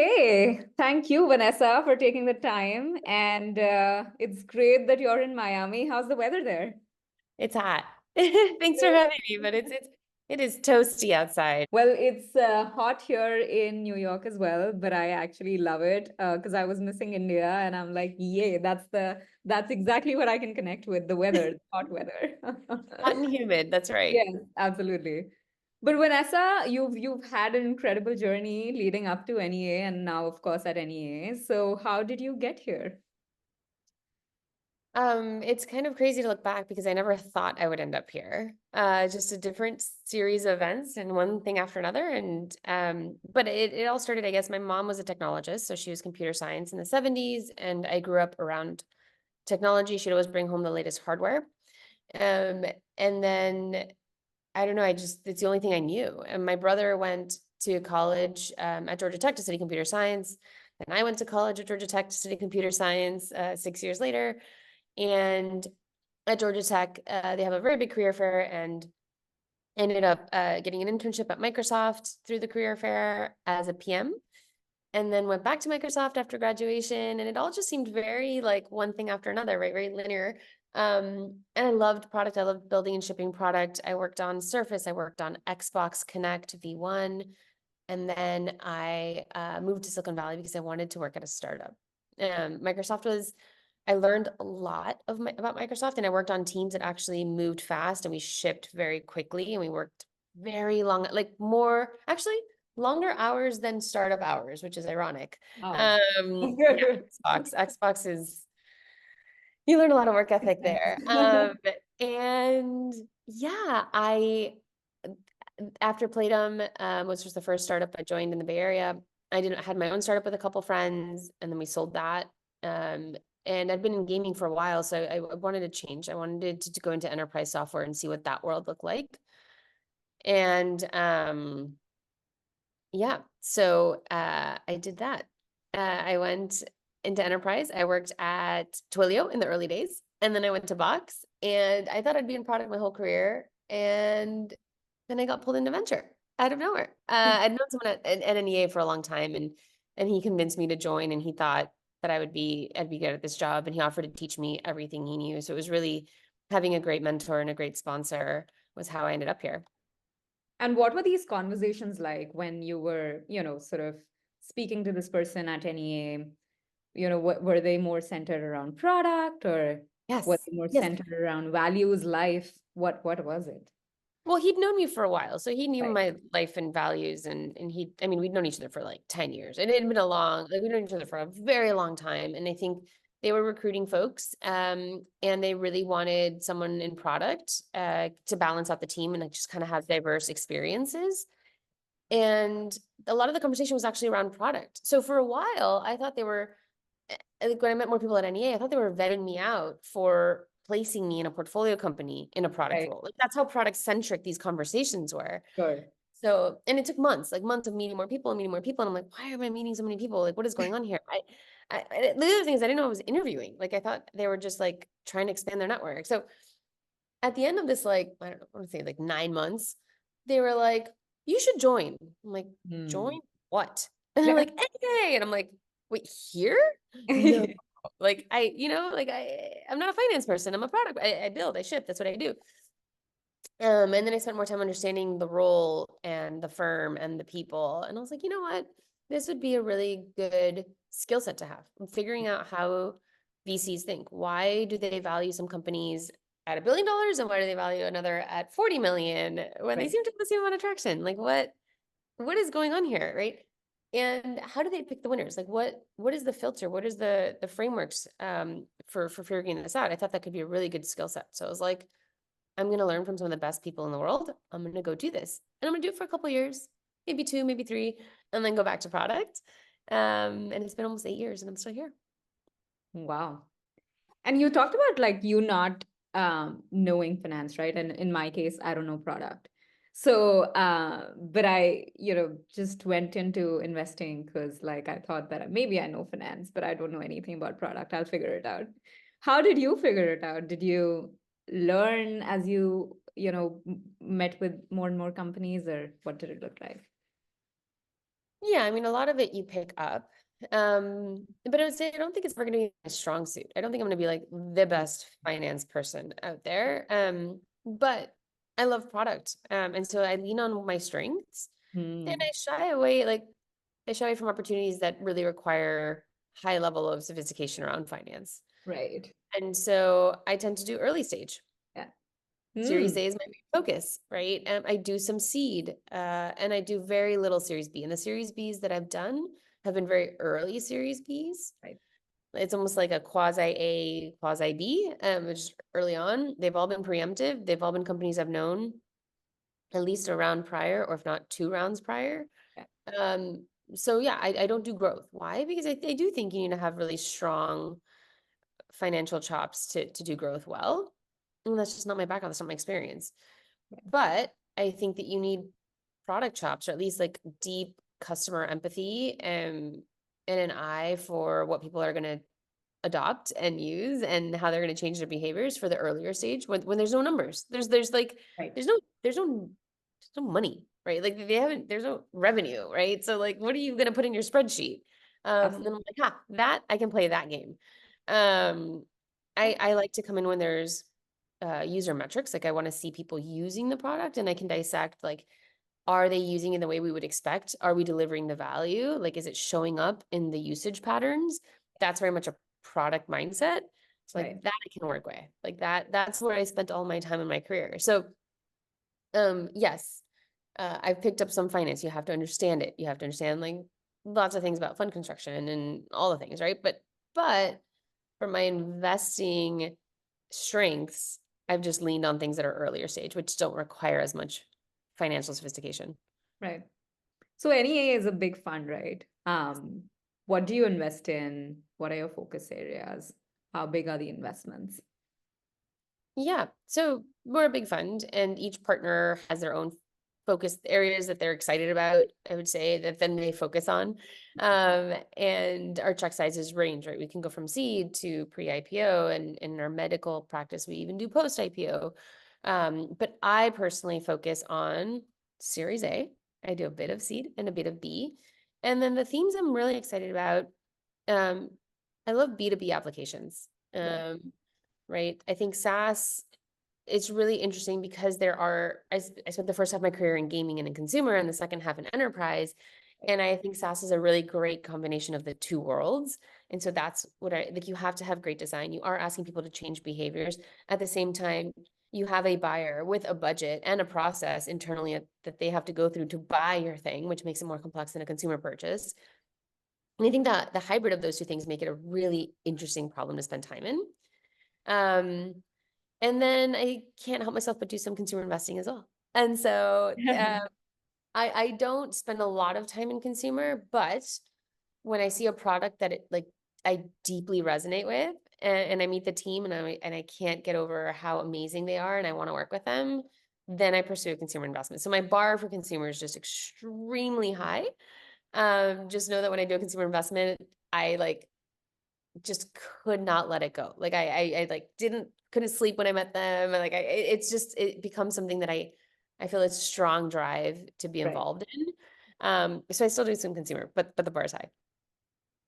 Okay, thank you, Vanessa, for taking the time. And it's great that you're in Miami. How's the weather there? It's hot. Thanks for having me, but it is toasty outside. Well, it's hot here in New York as well, but I actually love it because I was missing India, and I'm like, yay, that's exactly what I can connect with, the weather, the hot weather. Hot and humid, that's right. Yes, absolutely. But Vanessa, you've had an incredible journey leading up to NEA and now, of course, at NEA. So how did you get here? It's kind of crazy to look back because I never thought I would end up here. Just a different series of events and one thing after another. And but it all started, I guess, my mom was a technologist, so she was computer science in the 70s, and I grew up around technology. She'd always bring home the latest hardware. Um, and then I don't know, it's the only thing I knew. And my brother went to college at Georgia Tech to study computer science. And I went to college at Georgia Tech to study computer science 6 years later. And at Georgia Tech, they have a very big career fair, and ended up getting an internship at Microsoft through the career fair as a PM, and then went back to Microsoft after graduation. And it all just seemed very like one thing after another, right? Very linear. And I loved product. I loved building and shipping product. I worked on Surface. I worked on Xbox Connect V1. And then I moved to Silicon Valley because I wanted to work at a startup. Microsoft was, I learned a lot about Microsoft, and I worked on teams that actually moved fast, and we shipped very quickly, and we worked very long, like more, actually longer hours than startup hours, which is ironic. Wow. Yeah, Xbox is, you learn a lot of work ethic there. And yeah, after Playdom, was just the first startup I joined in the Bay Area. I had my own startup with a couple friends, and then we sold that. And I'd been in gaming for a while, so I wanted to change. I wanted to go into enterprise software and see what that world looked like. And yeah, so I did that. I went into enterprise. I worked at Twilio in the early days, and then I went to Box, and I thought I'd be in product my whole career. And then I got pulled into venture out of nowhere. I'd known someone at NEA for a long time, and he convinced me to join, and he thought that I'd be good at this job, and he offered to teach me everything he knew. So it was really having a great mentor and a great sponsor was how I ended up here. And what were these conversations like when you were, sort of speaking to this person at NEA? Were they more centered around product or were Yes. they more Yes. centered around values, life? What was it? Well, he'd known me for a while, so he knew Right. my life and values, and I mean, we'd known each other for like 10 years. And it had been a long, like we'd known each other for a very long time. And I think they were recruiting folks, and they really wanted someone in product to balance out the team and like just kind of have diverse experiences. And a lot of the conversation was actually around product. So for a while, I thought they were, like when I met more people at NEA, I thought they were vetting me out for placing me in a portfolio company in a product Right. role. Like that's how product centric these conversations were. Sure. So, and it took months, like months of meeting more people and meeting more people. And I'm like, why am I meeting so many people? Like, what is going on here? The other thing is I didn't know I was interviewing. Like I thought they were just like trying to expand their network. So at the end of this, like, I don't know, I want to say like 9 months, they were like, you should join. I'm like, Hmm. join what? And they're like, hey, and I'm like, wait, here? No. Like I'm not a finance person. I'm a product. I build, I ship. That's what I do. And then I spent more time understanding the role and the firm and the people. And I was like, you know what? This would be a really good skill set to have. I'm figuring out how VCs think. Why do they value some companies at $1 billion, and why do they value another at 40 million when they Right. seem to have the same amount of traction? Like what is going on here, right? And how do they pick the winners? Like what is the filter? What is the frameworks for figuring this out? I thought that could be a really good skill set. So I was like, I'm going to learn from some of the best people in the world. I'm going to go do this. And I'm going to do it for a couple of years, maybe 2, maybe 3, and then go back to product. And it's been almost 8 years and I'm still here. Wow. And you talked about like you not knowing finance, right? And in my case, I don't know product. So, but I, just went into investing because like I thought that maybe I know finance, but I don't know anything about product. I'll figure it out. How did you figure it out? Did you learn as you met with more and more companies, or what did it look like? Yeah, I mean, a lot of it you pick up. But I would say I don't think it's ever going to be a strong suit. I don't think I'm going to be like the best finance person out there. But I love product. And so I lean on my strengths and Hmm. I shy away from opportunities that really require high level of sophistication around finance. Right. And so I tend to do early stage. Yeah. Series Hmm. A is my main focus, right? I do some seed, and I do very little Series B. And the Series Bs that I've done have been very early Series Bs. Right. It's almost like a quasi A, quasi B, which is early on. They've all been preemptive. They've all been companies I've known at least a round prior, or if not 2 rounds prior. Yeah. Um, so yeah, I don't do growth. Why? Because I do think you need to have really strong financial chops to do growth well. And that's just not my background. That's not my experience. Yeah. But I think that you need product chops, or at least like deep customer empathy, and an eye for what people are going to adopt and use and how they're going to change their behaviors for the earlier stage when there's no numbers. There's like Right. there's no money, right? Like they haven't there's no revenue, right? So like what are you going to put in your spreadsheet? And I'm Absolutely. like, that I can play that game. Um, Yeah. I like to come in when there's user metrics. Like I want to see people using the product, and I can dissect like, are they using in the way we would expect? Are we delivering the value? Like, is it showing up in the usage patterns? That's very much a product mindset. So Right. like that I can work with. Like that's where I spent all my time in my career. So yes, I've picked up some finance. You have to understand it. You have to understand like lots of things about fund construction and all the things, right? But for my investing strengths, I've just leaned on things that are earlier stage, which don't require as much financial sophistication. Right. So NEA is a big fund, right? What do you invest in? What are your focus areas? How big are the investments? Yeah. So we're a big fund, and each partner has their own focus areas that they're excited about, I would say, that then they focus on. And our check sizes range, right? We can go from seed to pre-IPO, and in our medical practice, we even do post-IPO. But I personally focus on Series A. I do a bit of seed and a bit of B. And then the themes I'm really excited about, um, I love B2B applications. Right. Right? I think SaaS, it's really interesting because I spent the first half of my career in gaming and in consumer, and the second half in enterprise. And I think SaaS is a really great combination of the two worlds. And so that's what I like. You have to have great design. You are asking people to change behaviors. At the same time, you have a buyer with a budget and a process internally that they have to go through to buy your thing, which makes it more complex than a consumer purchase. And I think that the hybrid of those two things make it a really interesting problem to spend time in. Um, and then I can't help myself but do some consumer investing as well. And so I don't spend a lot of time in consumer, but when I see a product that I deeply resonate with, and I meet the team, and I can't get over how amazing they are and I want to work with them, then I pursue a consumer investment. So my bar for consumer is just extremely high. Just know that when I do a consumer investment, I like just could not let it go. Like I like couldn't sleep when I met them. And like it's just it becomes something that I feel it's strong drive to be Right. involved in. So I still do some consumer, but the bar is high.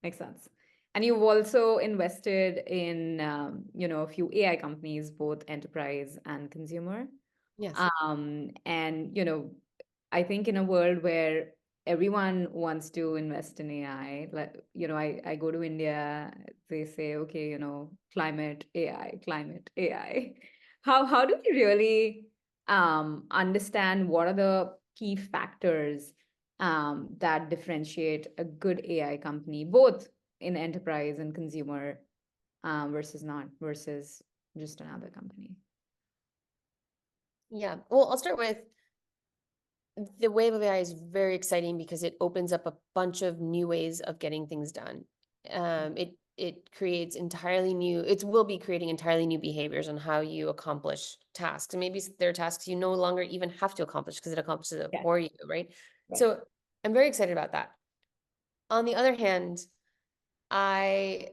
Makes sense. And you've also invested in, a few AI companies, both enterprise and consumer. Yes. And, I think in a world where everyone wants to invest in AI, like, I go to India, they say, okay, climate AI, climate AI. How do we really understand what are the key factors that differentiate a good AI company, both in enterprise and consumer, versus not, versus just another company? Yeah. Well, I'll start with the wave of AI is very exciting because it opens up a bunch of new ways of getting things done. It creates entirely new, it will be creating entirely new behaviors on how you accomplish tasks. And maybe there are tasks you no longer even have to accomplish because it accomplishes it Yeah, for you, right? right, So I'm very excited about that. On the other hand, I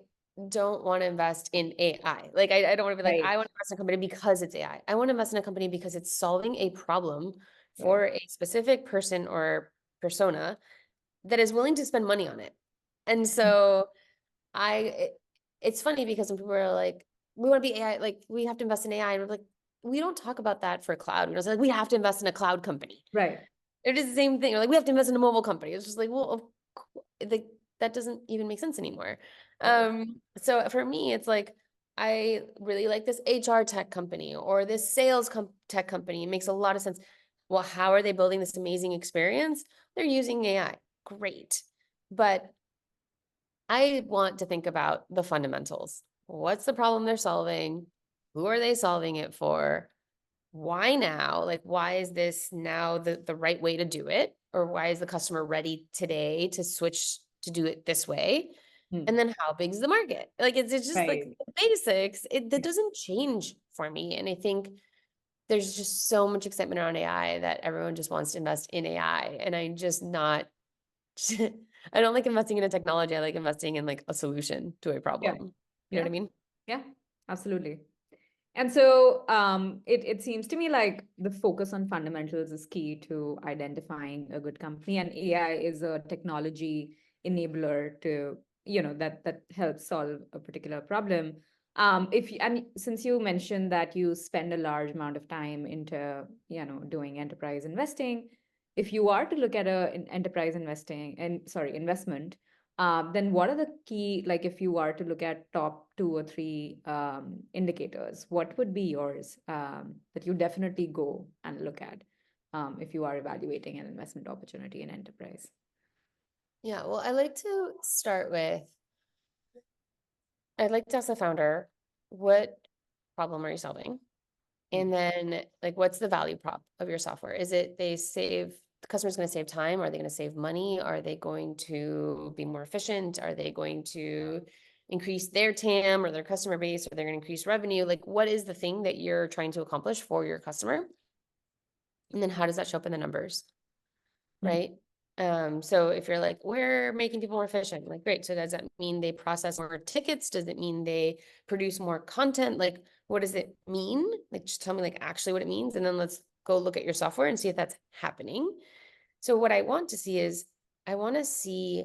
don't want to invest in AI. Like I don't want to be like, right, I want to invest in a company because it's AI. I want to invest in a company because it's solving a problem right, for a specific person or persona that is willing to spend money on it. And so it's funny because when people are like, we want to be AI, like we have to invest in AI, and we're like, we don't talk about that for cloud. We don't say like we have to invest in a cloud company. Right. It is the same thing. Or like we have to invest in a mobile company. It's just like, well, like that doesn't even make sense anymore. Right. So for me, it's like I really like this HR tech company or this sales tech company. It makes a lot of sense. Well, how are they building this amazing experience? They're using AI. Great. But I want to think about the fundamentals. What's the problem they're solving? Who are they solving it for? Why now? Like, why is this now the right way to do it? Or why is the customer ready today to switch to do it this way? Hmm. And then how big is the market? Like, it's just like Right. the basics. That Yeah. doesn't change for me. And I think there's just so much excitement around AI that everyone just wants to invest in AI. And I'm just not, I don't like investing in a technology. I like investing in like a solution to a Yeah. problem. You know what Yeah. I mean? Yeah. Absolutely. And so it seems to me like the focus on fundamentals is key to identifying a good company, and AI is a technology enabler to, that helps solve a particular problem. If you, and since you mentioned that you spend a large amount of time into, doing enterprise investing, if you are to look at an enterprise investing and sorry, investment, then what are the key, like if you are to look at top 2 or 3 indicators, what would be yours that you definitely go and look at if you are evaluating an investment opportunity in enterprise? Yeah. Well, I'd like to ask the founder, what problem are you solving? Mm. And then like, what's the value prop of your software? Is it the customer's going to save time? Are they going to save money? Are they going to be more efficient? Are they going to increase their TAM or their customer base? Or they're going to increase revenue? Like, what is the thing that you're trying to accomplish for your customer? And then how does that show up in the numbers? Mm. Right? So if you're like, we're making people more efficient, like, great. So does that mean they process more tickets? Does it mean they produce more content? Like, what does it mean? Like, just tell me like actually what it means. And then let's go look at your software and see if that's happening. So what I want to see is I want to see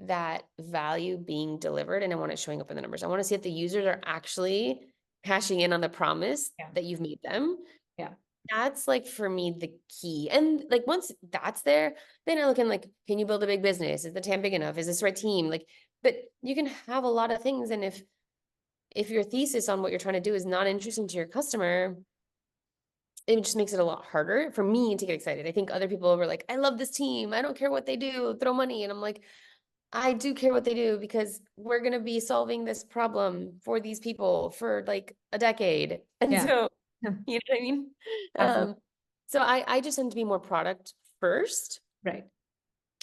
that value being delivered and I want it showing up in the numbers. I want to see if the users are actually cashing in on the promise Yeah. that you've made them. Yeah. That's like for me the key. And like once that's there, then I look in like, can you build a big business? Is the TAM big enough? Is this the right team? Like, but you can have a lot of things. And if your thesis on what you're trying to do is not interesting to your customer, it just makes it a lot harder for me to get excited. I think other people were like, I love this team. I don't care what they do, throw money. And I'm like, I do care what they do because we're going to be solving this problem for these people for like a decade. And Yeah. so, you know what I mean? Absolutely. So I just tend to be more product first. Right.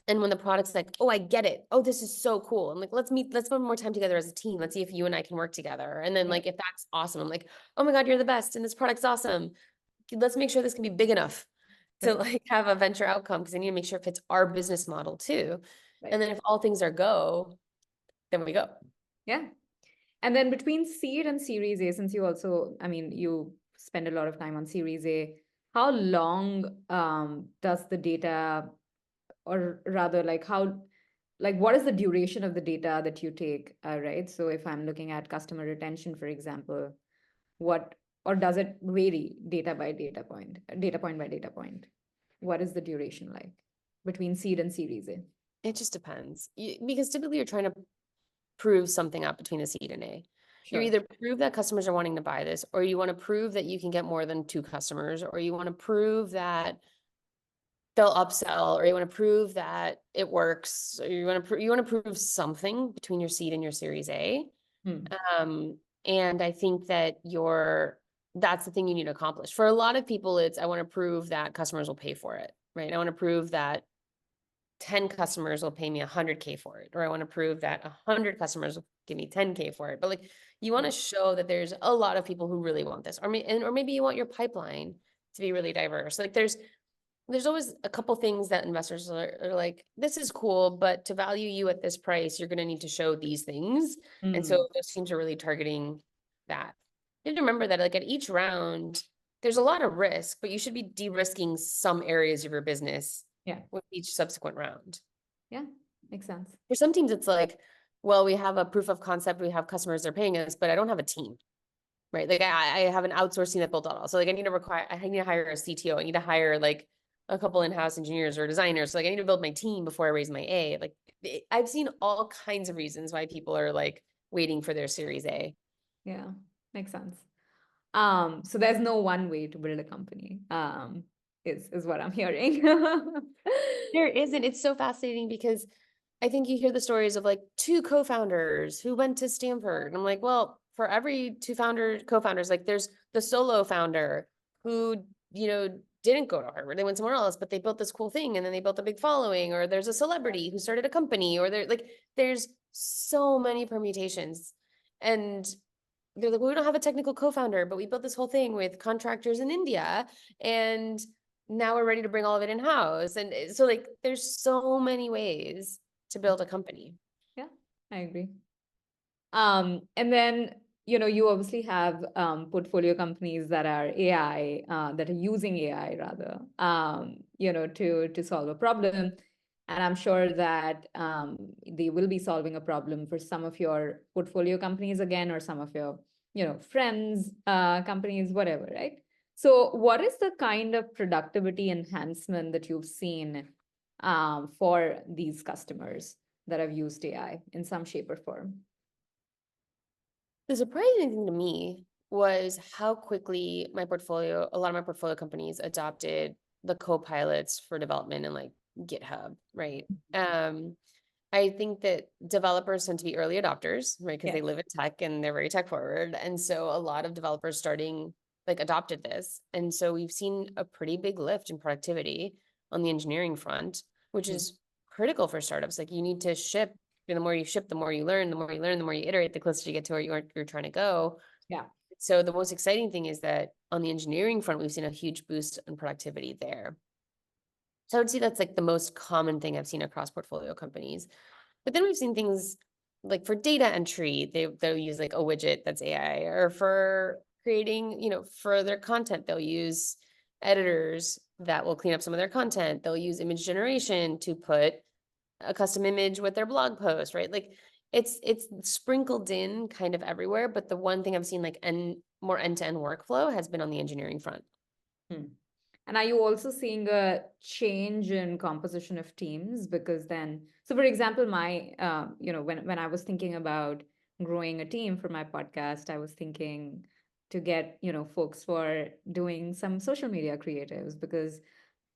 And when the product's like, oh, I get it. Oh, this is so cool. I'm like, let's spend more time together as a team. Let's see if you and I can work together. And then Yeah. like, if that's awesome, I'm like, oh my God, you're the best. And this product's awesome. Let's make sure this can be big enough to Right. like have a venture outcome because I need to make sure it fits our business model too. Right. And then if all things are go, then we go. Yeah. And then between seed and Series A, since you also, I mean, you spend a lot of time on Series A, how long does the data, or rather, like like what is the duration of the data that you take, right? So if I'm looking at customer retention, for example, what, or does it vary data point by data point? What is the duration like between seed and Series A? It just depends. Because typically you're trying to prove something up between a seed and A. You Sure. either prove that customers are wanting to buy this, or you want to prove that you can get more than 2 customers, or you want to prove that they'll upsell, or you want to prove that it works, or you want to prove something between your seed and your Series A. Hmm. And I think that that's the thing you need to accomplish. For a lot of people, it's I want to prove that customers will pay for it, right? I want to prove that 10 customers will pay me 100K for it, or I want to prove that 100 customers will give me 10K for it. But like you want to show that there's a lot of people who really want this, or maybe you want your pipeline to be really diverse. Like there's always a couple things that investors are like, this is cool, but to value you at this price, you're going to need to show these things. And Hmm. so those teams are really targeting that. You have to remember that like at each round, there's a lot of risk, but you should be de-risking some areas of your business Yeah. with each subsequent round. Yeah, makes sense. For some teams, it's like, well, we have a proof of concept, we have customers, they're paying us, but I don't have a team, right? Like I have an outsourcing that built it all. So like I need to hire a CTO. I need to hire like a couple in-house engineers or designers. So like I need to build my team before I raise my A. Like I've seen all kinds of reasons why people are like waiting for their Series A. Yeah, makes sense. So there's no one way to build a company, is what I'm hearing. There isn't. It's so fascinating because I think you hear the stories of like two co-founders who went to Stanford. And I'm like, well, for every co-founders, like there's the solo founder who, didn't go to Harvard. They went somewhere else, but they built this cool thing and then they built a big following, or there's a celebrity who started a company, or there's so many permutations. And they're like, well, we don't have a technical co-founder, but we built this whole thing with contractors in India. And now we're ready to bring all of it in-house. And so like there's so many ways to build a company. Yeah, I agree. And then, you obviously have portfolio companies that are AI, that are using AI rather, to solve a problem. And I'm sure that they will be solving a problem for some of your portfolio companies again, or some of your, friends, companies, whatever, right? So what is the kind of productivity enhancement that you've seen for these customers that have used AI in some shape or form? The surprising thing to me was how quickly a lot of my portfolio companies adopted the co-pilots for development and like GitHub, right? I think that developers tend to be early adopters, right? Because they Yes. live in tech and they're very tech forward. And so a lot of developers adopted this. And so we've seen a pretty big lift in productivity on the engineering front, which Mm. is critical for startups. Like you need to ship, and the more you ship, the more you learn, the more you learn, the more you iterate, the closer you get to where you're trying to go. Yeah. So the most exciting thing is that on the engineering front, we've seen a huge boost in productivity there. So I would say that's like the most common thing I've seen across portfolio companies. But then we've seen things like for data entry, they'll use like a widget that's AI, or for creating, for their content, they'll use editors that will clean up some of their content. They'll use image generation to put a custom image with their blog post, right? Like it's sprinkled in kind of everywhere, but the one thing I've seen like more end-to-end workflow has been on the engineering front. Hmm. And are you also seeing a change in composition of teams? Because then, so for example, when I was thinking about growing a team for my podcast, I was thinking to get, folks for doing some social media creatives, because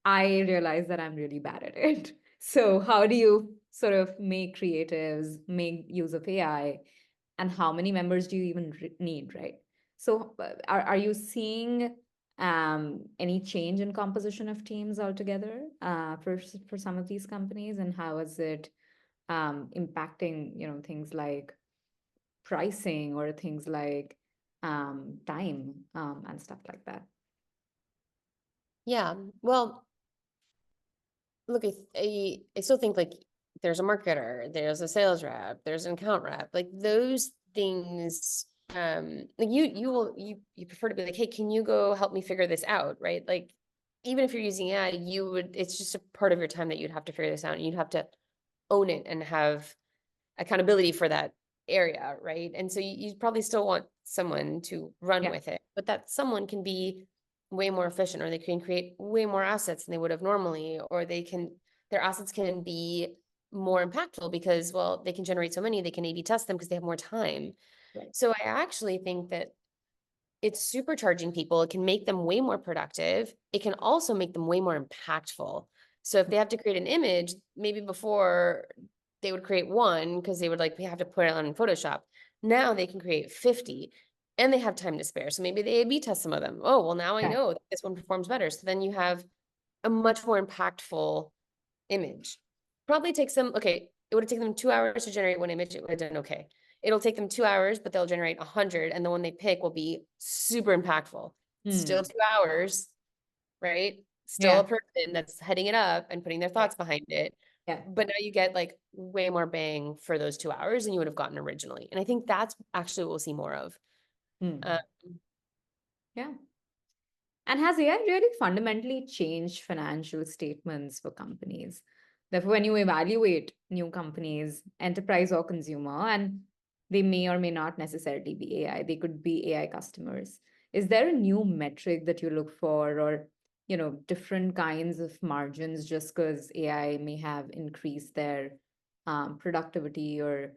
I realized that I'm really bad at it. So how do you sort of make creatives, make use of AI, and how many members do you even need, right? So are you seeing any change in composition of teams altogether for some of these companies, and how is it impacting, things like pricing or things like time and stuff like that? Yeah. Well, look, I still think like there's a marketer, there's a sales rep, there's an account rep, like those things. Like you prefer to be like, hey, can you go help me figure this out, right? Like even if you're using AI, it's just a part of your time that you'd have to figure this out, and you'd have to own it and have accountability for that area, right? And so you probably still want someone to run Yeah. with it, but that someone can be way more efficient, or they can create way more assets than they would have normally, or their assets can be more impactful because, well, they can generate so many, they can A/B test them because they have more time. Right. So I actually think that it's supercharging people. It can make them way more productive. It can also make them way more impactful. So if they have to create an image, maybe before they would create one because they would like, we have to put it on Photoshop. Now they can create 50 and they have time to spare. So maybe they A/B test some of them. Oh, well, now I Yeah. know that this one performs better. So then you have a much more impactful image. Probably takes them, okay, it would have taken them 2 hours to generate one image. It would have done okay. It'll take them 2 hours, but they'll generate 100, and the one they pick will be super impactful. Still Hmm. 2 hours, right? Still a Yeah. person that's heading it up and putting their Right. thoughts behind it. Yeah. But now you get like way more bang for those 2 hours than you would have gotten originally. And I think that's actually what we'll see more of. Hmm. Uh, Yeah. And has AI really fundamentally changed financial statements for companies? Therefore, when you evaluate new companies, enterprise or consumer, and they may or may not necessarily be AI, they could be AI customers. Is there a new metric that you look for, or different kinds of margins just because AI may have increased their productivity or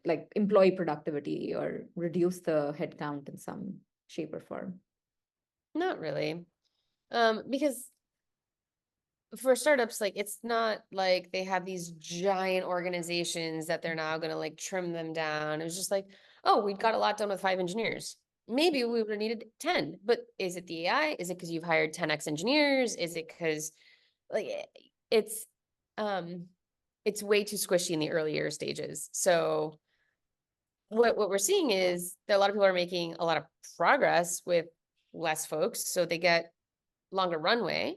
like employee productivity or reduce the headcount in some shape or form? Not really. Because for startups, like it's not like they have these giant organizations that they're now gonna like trim them down. It was just like, oh, we got a lot done with 5 engineers. Maybe we would have needed 10, but is it the AI? Is it because you've hired 10x engineers? Is it because like it's um it's way too squishy in the earlier stages. So what we're seeing is that a lot of people are making a lot of progress with less folks, so they get longer runway,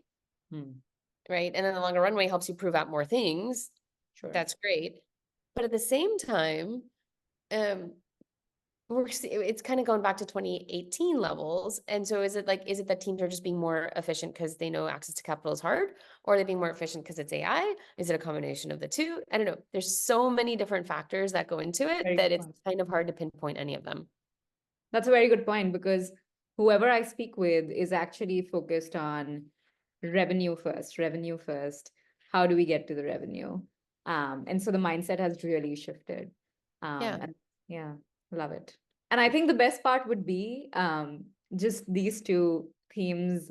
right? And then the longer runway helps you prove out more things. Sure. That's great. But at the same time, um, it's kind of going back to 2018 levels. And so is it that teams are just being more efficient because they know access to capital is hard, or are they being more efficient because it's AI? Is it a combination of the two? I don't know. There's so many different factors that go into it Very that good it's point. kind of hard to pinpoint any of them. That's a very good point because whoever I speak with is actually focused on revenue first, revenue first. How do we get to the revenue? And so the mindset has really shifted. Yeah. And yeah, love it. And I think the best part would be just these two themes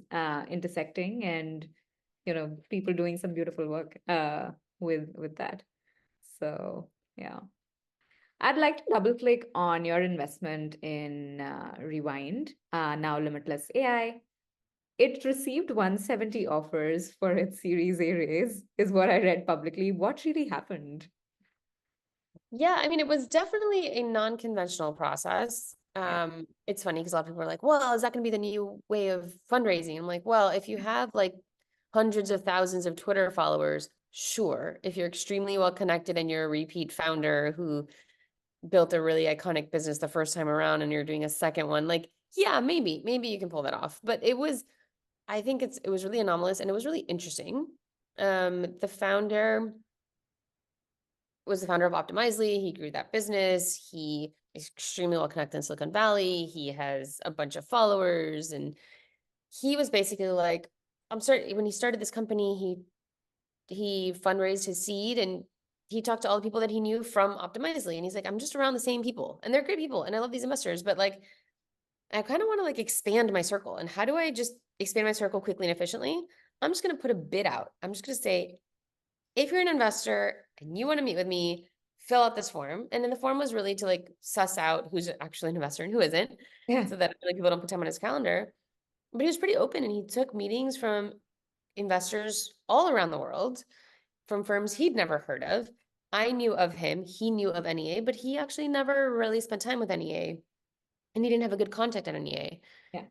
intersecting and people doing some beautiful work with that. So yeah. I'd like to double click on your investment in Rewind, now Limitless AI. It received 170 offers for its Series A raise, is what I read publicly. What really happened? Yeah, I mean, it was definitely a non-conventional process. Yeah. It's funny because a lot of people are like, well, is that going to be the new way of fundraising? I'm like, well, if you have like hundreds of thousands of Twitter followers, sure. If you're extremely well connected and you're a repeat founder who built a really iconic business the first time around and you're doing a second one, like, yeah, maybe you can pull that off. But I think it was really anomalous and it was really interesting. The founder was the founder of Optimizely. He grew that business. He is extremely well connected in Silicon Valley. He has a bunch of followers. And he was basically like, I'm sorry, when he started this company, he fundraised his seed and he talked to all the people that he knew from Optimizely. And he's like, I'm just around the same people. And they're great people. And I love these investors. But like, I kind of want to like expand my circle. And how do I just expand my circle quickly and efficiently? I'm just going to put a bid out. I'm just going to say, if you're an investor and you want to meet with me, fill out this form. And then the form was really to like suss out who's actually an investor and who isn't, Yeah. so that really people don't put time on his calendar. But he was pretty open and he took meetings from investors all around the world, from firms he'd never heard of. I knew of him, he knew of NEA, but he actually never really spent time with NEA and he didn't have a good contact at NEA. Yeah.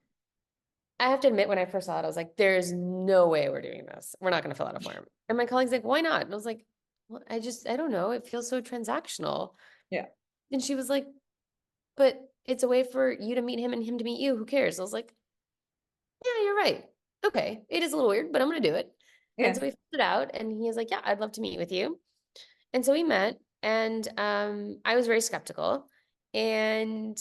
I have to admit, when I first saw it, I was like, there's no way we're doing this. We're not going to fill out a form. And my colleague's like, why not? And I was like, well, I don't know. It feels so transactional. Yeah. And she was like, but it's a way for you to meet him and him to meet you. Who cares? I was like, yeah, you're right. Okay. It is a little weird, but I'm going to do it. And Yeah. so we filled it out and he was like, yeah, I'd love to meet with you. And so we met and I was very skeptical. And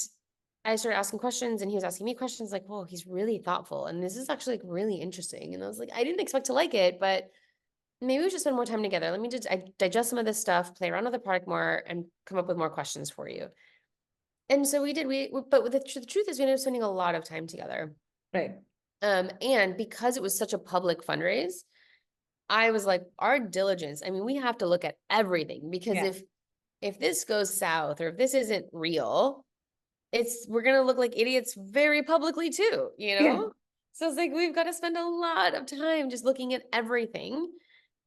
I started asking questions and he was asking me questions like, whoa, he's really thoughtful. And this is actually like really interesting. And I was like, I didn't expect to like it, but maybe we should spend more time together. Let me just digest some of this stuff, play around with the product more, and come up with more questions for you. And so we did. But the truth is, we ended up spending a lot of time together. Right. And because it was such a public fundraise, I was like, our diligence. I mean, we have to look at everything because Yeah. if this goes south or if this isn't real, we're gonna look like idiots very publicly too, you Yeah. know? So it's like we've got to spend a lot of time just looking at everything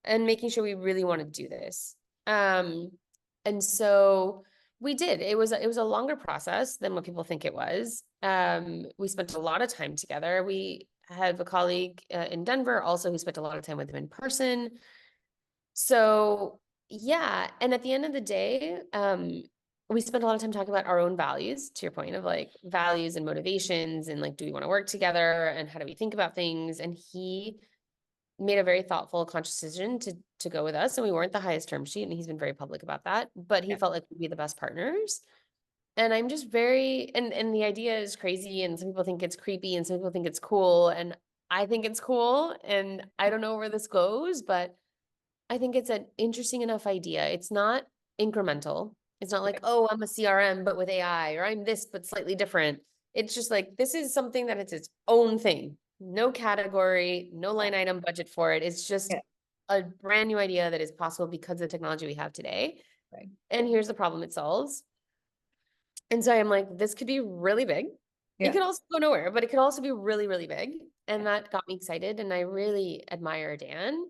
and making sure we really want to do this. Um, and so we did. It was a longer process than what people think it was. We spent a lot of time together. We have a colleague in Denver also who spent a lot of time with him in person. So yeah, and at the end of the day, we spent a lot of time talking about our own values, to your point of like values and motivations and like, do we want to work together and how do we think about things? And he made a very thoughtful, conscious decision to go with us. And we weren't the highest term sheet, and he's been very public about that, but he Yeah. felt like we'd be the best partners. And I'm just very, and the idea is crazy, and some people think it's creepy, and some people think it's cool, and I think it's cool, and I don't know where this goes, but I think it's an interesting enough idea. It's not incremental. It's not like, Right. oh, I'm a CRM, but with AI, or I'm this, but slightly different. It's just like, this is something that it's its own thing. No category, no Yeah. line item budget for it. It's just Yeah. a brand new idea that is possible because of the technology we have today. Right. And here's the problem it solves. And so I'm like, this could be really big. It Yeah. could also go nowhere, but it could also be really, really big. Yeah. And that got me excited. And I really admire Dan.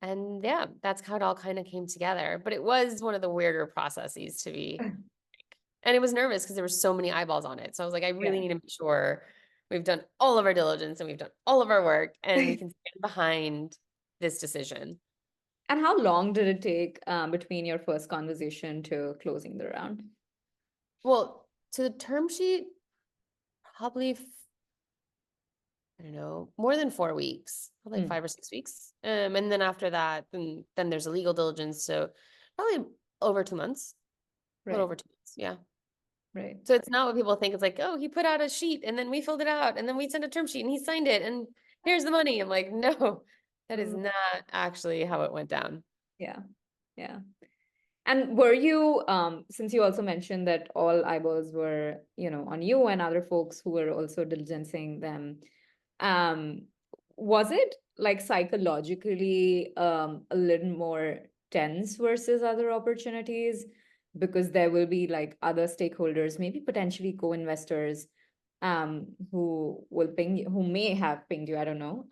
And yeah, that's how it all kind of came together. But it was one of the weirder processes to be. And it was nervous because there were so many eyeballs on it. So I was like, I really need to make sure we've done all of our diligence and we've done all of our work and we Yeah. can stand behind this decision. And how long did it take between your first conversation to closing the round? Well, to the term sheet, probably I don't know, more than 4 weeks, probably like Mm. 5 or 6 weeks. And then after that, then there's a legal diligence. So probably over 2 months, a little Right. over 2 months. Yeah. Right. So it's not what people think. It's like, oh, he put out a sheet and then we filled it out and then we sent a term sheet and he signed it and here's the money. I'm like, no, that is Mm. not actually how it went down. Yeah. Yeah. And were you, since you also mentioned that all eyeballs were, on you and other folks who were also diligencing them, um, was it like psychologically a little more tense versus other opportunities? Because there will be like other stakeholders, maybe potentially co-investors, who may have pinged you, I don't know.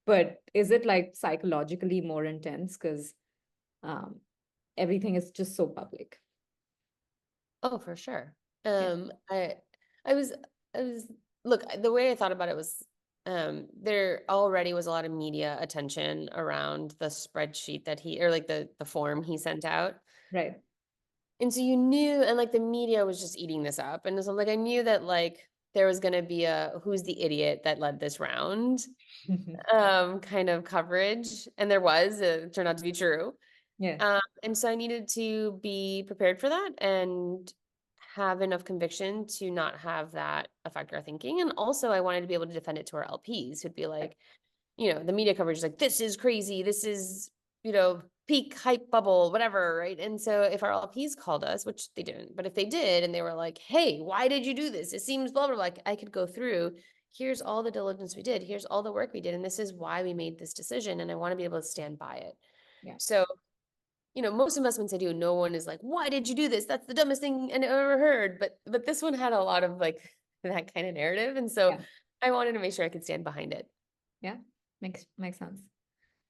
But is it like psychologically more intense? Because um, everything is just so public. Oh, for sure. Yeah. I was, look, the way I thought about it was, there already was a lot of media attention around the spreadsheet that or like the form he sent out. Right. And so you knew, and like the media was just eating this up. And so like I knew that like there was going to be a who's the idiot that led this round kind of coverage. And there was, it turned out to be true. Yeah. And so I needed to be prepared for that and have enough conviction to not have that affect our thinking. And also I wanted to be able to defend it to our LPs who'd be like, the media coverage is like, this is crazy. This is, peak hype bubble, whatever. Right. And so if our LPs called us, which they didn't, but if they did, and they were like, hey, why did you do this? It seems blah, blah, blah. Like I could go through, here's all the diligence we did. Here's all the work we did. And this is why we made this decision. And I want to be able to stand by it. Yeah. So, most investments I do, no one is like, why did you do this? That's the dumbest thing I ever heard. But this one had a lot of like that kind of narrative. And so Yeah. I wanted to make sure I could stand behind it. Yeah. Makes sense.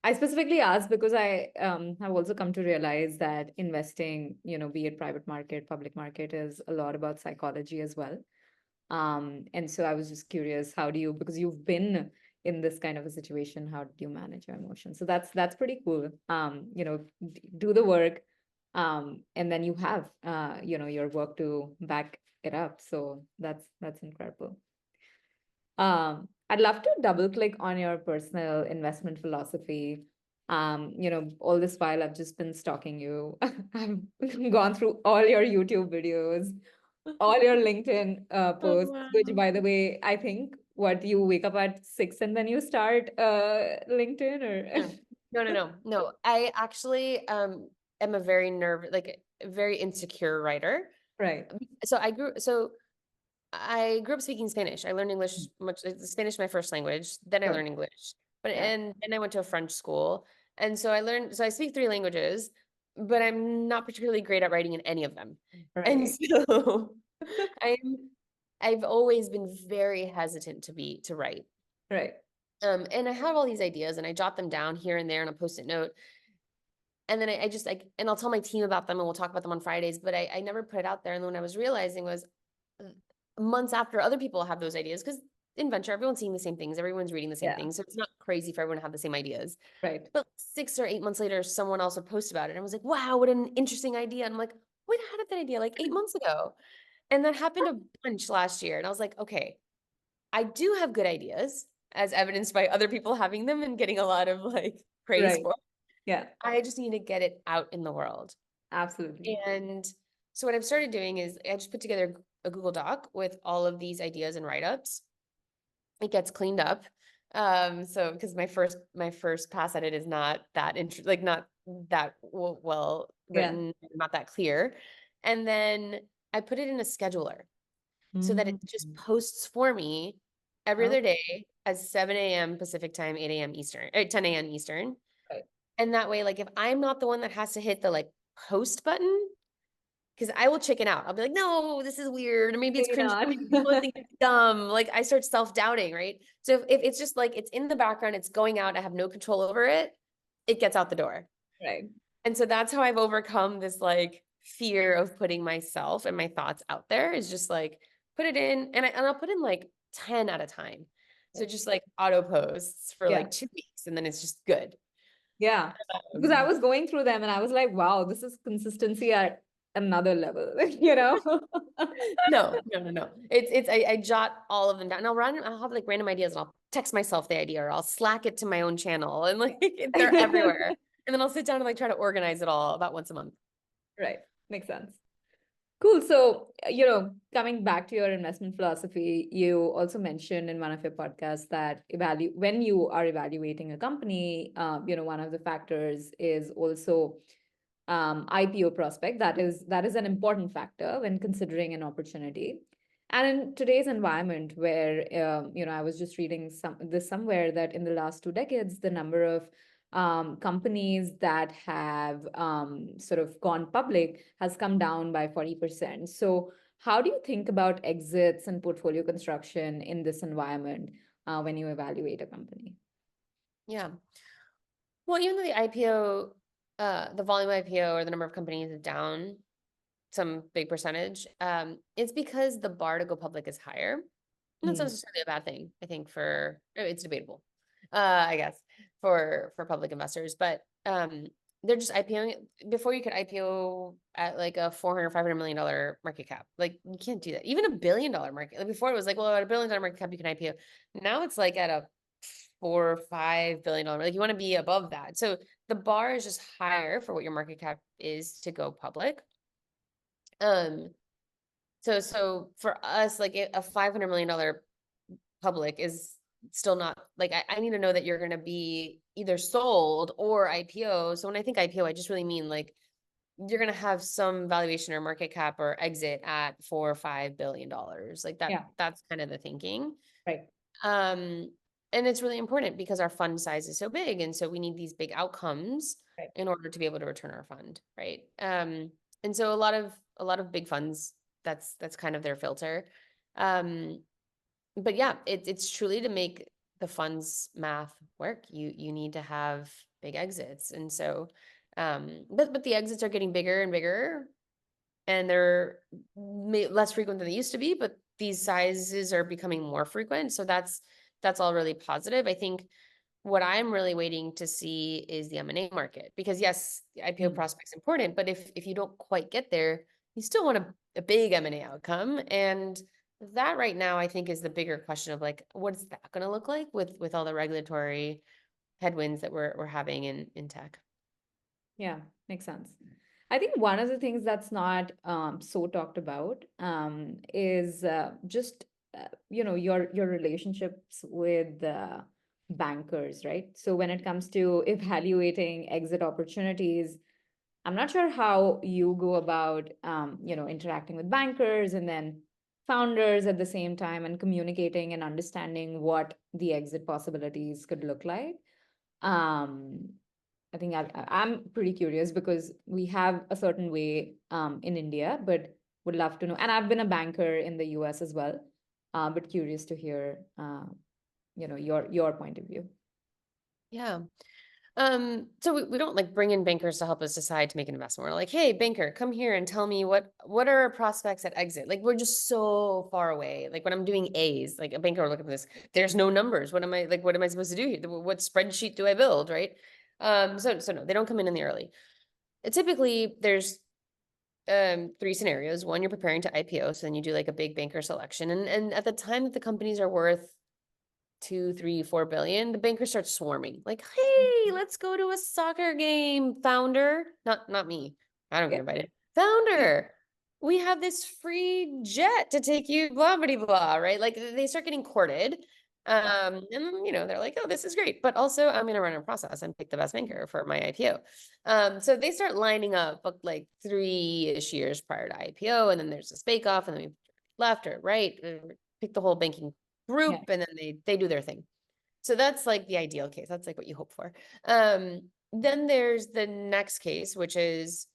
I specifically asked because I have also come to realize that investing, be it private market, public market, is a lot about psychology as well. And so I was just curious, how do you, because you've been in this kind of a situation, how do you manage your emotions? So that's pretty cool. Do the work, and then you have your work to back it up. So that's incredible. I'd love to double click on your personal investment philosophy. All this while I've just been stalking you. I've gone through all your YouTube videos, all your LinkedIn Oh, posts, which, wow. by the way, I think what you wake up at 6 and then you start LinkedIn or No, no, no, no, no. I actually am a very nervous, like a very insecure writer. right. So I grew up speaking Spanish. I learned English Spanish my first language. Then I Sure. learned English. But Yeah. and then I went to a French school. And so I speak 3 languages, but I'm not particularly great at writing in any of them. And Right. so I'm I've always been very hesitant to write. Right. And I have all these ideas and I jot them down here and there on a post-it note. And then I just like, and I'll tell my team about them and we'll talk about them on Fridays, but I never put it out there. And then when I was realizing was months after other people have those ideas, because in venture, everyone's seeing the same things, everyone's reading the same Yeah. things. So it's not crazy for everyone to have the same ideas. Right. But 6 or 8 months later, someone else would post about it and was like, wow, what an interesting idea. And I'm like, wait, I had that idea like 8 months ago. And that happened a bunch last year. And I was like, okay, I do have good ideas. as evidenced by other people having them and getting a lot of like praise Right. for. Yeah, I just need to get it out in the world. absolutely. And so what I've started doing is I just put together a Google Doc with all of these ideas and write-ups. It gets cleaned up. So because my first pass at it is not that like not that well Yeah. written, not that clear. And then I put it in a scheduler so that it just Mhm. posts for me every Oh, other day at 7 a.m. Pacific time, 8 a.m. Eastern, or 10 a.m. Eastern. right. And that way, like if I'm not the one that has to hit the like post button, because I will chicken out. I'll be like, no, this is weird. Or maybe it's Maybe cringe. not. Maybe people think it's dumb. Like I start self-doubting, right? So if it's just like it's in the background, it's going out, I have no control over it, it gets out the door. Right. And so that's how I've overcome this like fear of putting myself and my thoughts out there is just like put it in and I'll put in like 10 at a time. So Right. just like auto posts for Yeah. like 2 weeks and then it's just good. Yeah. Because I Um, was going through them and I was like, wow, this is consistency at another level, you know? no. I jot all of them down. And I'll have like random ideas and I'll text myself the idea or I'll Slack it to my own channel and like they're everywhere. And then I'll sit down and like try to organize it all about once a month. Right. Makes sense. Cool. So, coming back to your investment philosophy, you also mentioned in one of your podcasts that when you are evaluating a company, one of the factors is also IPO prospect. That is an important factor when considering an opportunity. And in today's environment, where I was just reading somewhere that in the last 2 decades, the number of companies that have sort of gone public has come down by 40%. So, how do you think about exits and portfolio construction in this environment when you evaluate a company? Yeah. Well, even though the IPO, the volume of IPO or the number of companies is down some big percentage, it's because the bar to go public is higher. And that's not Hmm. necessarily a bad thing, I think, it's debatable, I guess, for public investors. But they're just IPOing before you could IPO at like a 400, $500 million market cap. Like you can't do that. Even $1 billion market. Like before it was like, well, at $1 billion market cap, you can IPO. Now it's like at a $4 or $5 billion. Like you want to be above that. So the bar is just higher for what your market cap is to go public. Um, so for us, like a $500 million public is still not like I need to know that you're going to be either sold or IPO. So when I think IPO, I just really mean like you're going to have some valuation or market cap or exit at $4 or $5 billion. Like Yeah. that's kind of the thinking. Right. Um, and it's really important because our fund size is so big, and so we need these big outcomes Right. in order to be able to return our fund, right? And so a lot of big funds, that's kind of their filter. Um, but yeah, it's truly to make the fund's math work. You need to have big exits, and so, but the exits are getting bigger and bigger, and they're less frequent than they used to be. But these sizes are becoming more frequent, so that's all really positive. I think what I'm really waiting to see is the M&A market because yes, the IPO Mm. prospect's important, but if you don't quite get there, you still want a big M&A outcome. And that right now, I think is the bigger question of like, what's that going to look like with all the regulatory headwinds that we're having in tech? Yeah, makes sense. I think one of the things that's not so talked about is just your relationships with bankers, right? So when it comes to evaluating exit opportunities, I'm not sure how you go about interacting with bankers and then founders at the same time and communicating and understanding what the exit possibilities could look like. Um, I think I'm pretty curious because we have a certain way in India, but would love to know. And I've been a banker in the US as well, but curious to hear, your point of view. Yeah. So we don't like bring in bankers to help us decide to make an investment. We're like, hey, banker, come here and tell me what are our prospects at exit? Like we're just so far away. Like when I'm doing A's, like a banker will look at this, there's no numbers. What am I supposed to do here? What spreadsheet do I build? Right. So no, they don't come in the early. Typically there's three scenarios. One, you're preparing to IPO, so then you do like a big banker selection. And at the time that the companies are worth 2, 3, 4 billion, the bankers start swarming. Like, hey, let's go to a soccer game, founder. Not me. I don't get Yeah. invited. Founder, we have this free jet to take you, blah, blah, blah, right? Like they start getting courted. And then, they're like, oh, this is great. But also I'm gonna run a process and pick the best banker for my IPO. So they start lining up like 3-ish years prior to IPO, and then there's this bake off, and then we left or right, pick the whole banking Yeah. group, and then they do their thing. So that's like the ideal case. That's like what you hope for. Then there's the next case, which is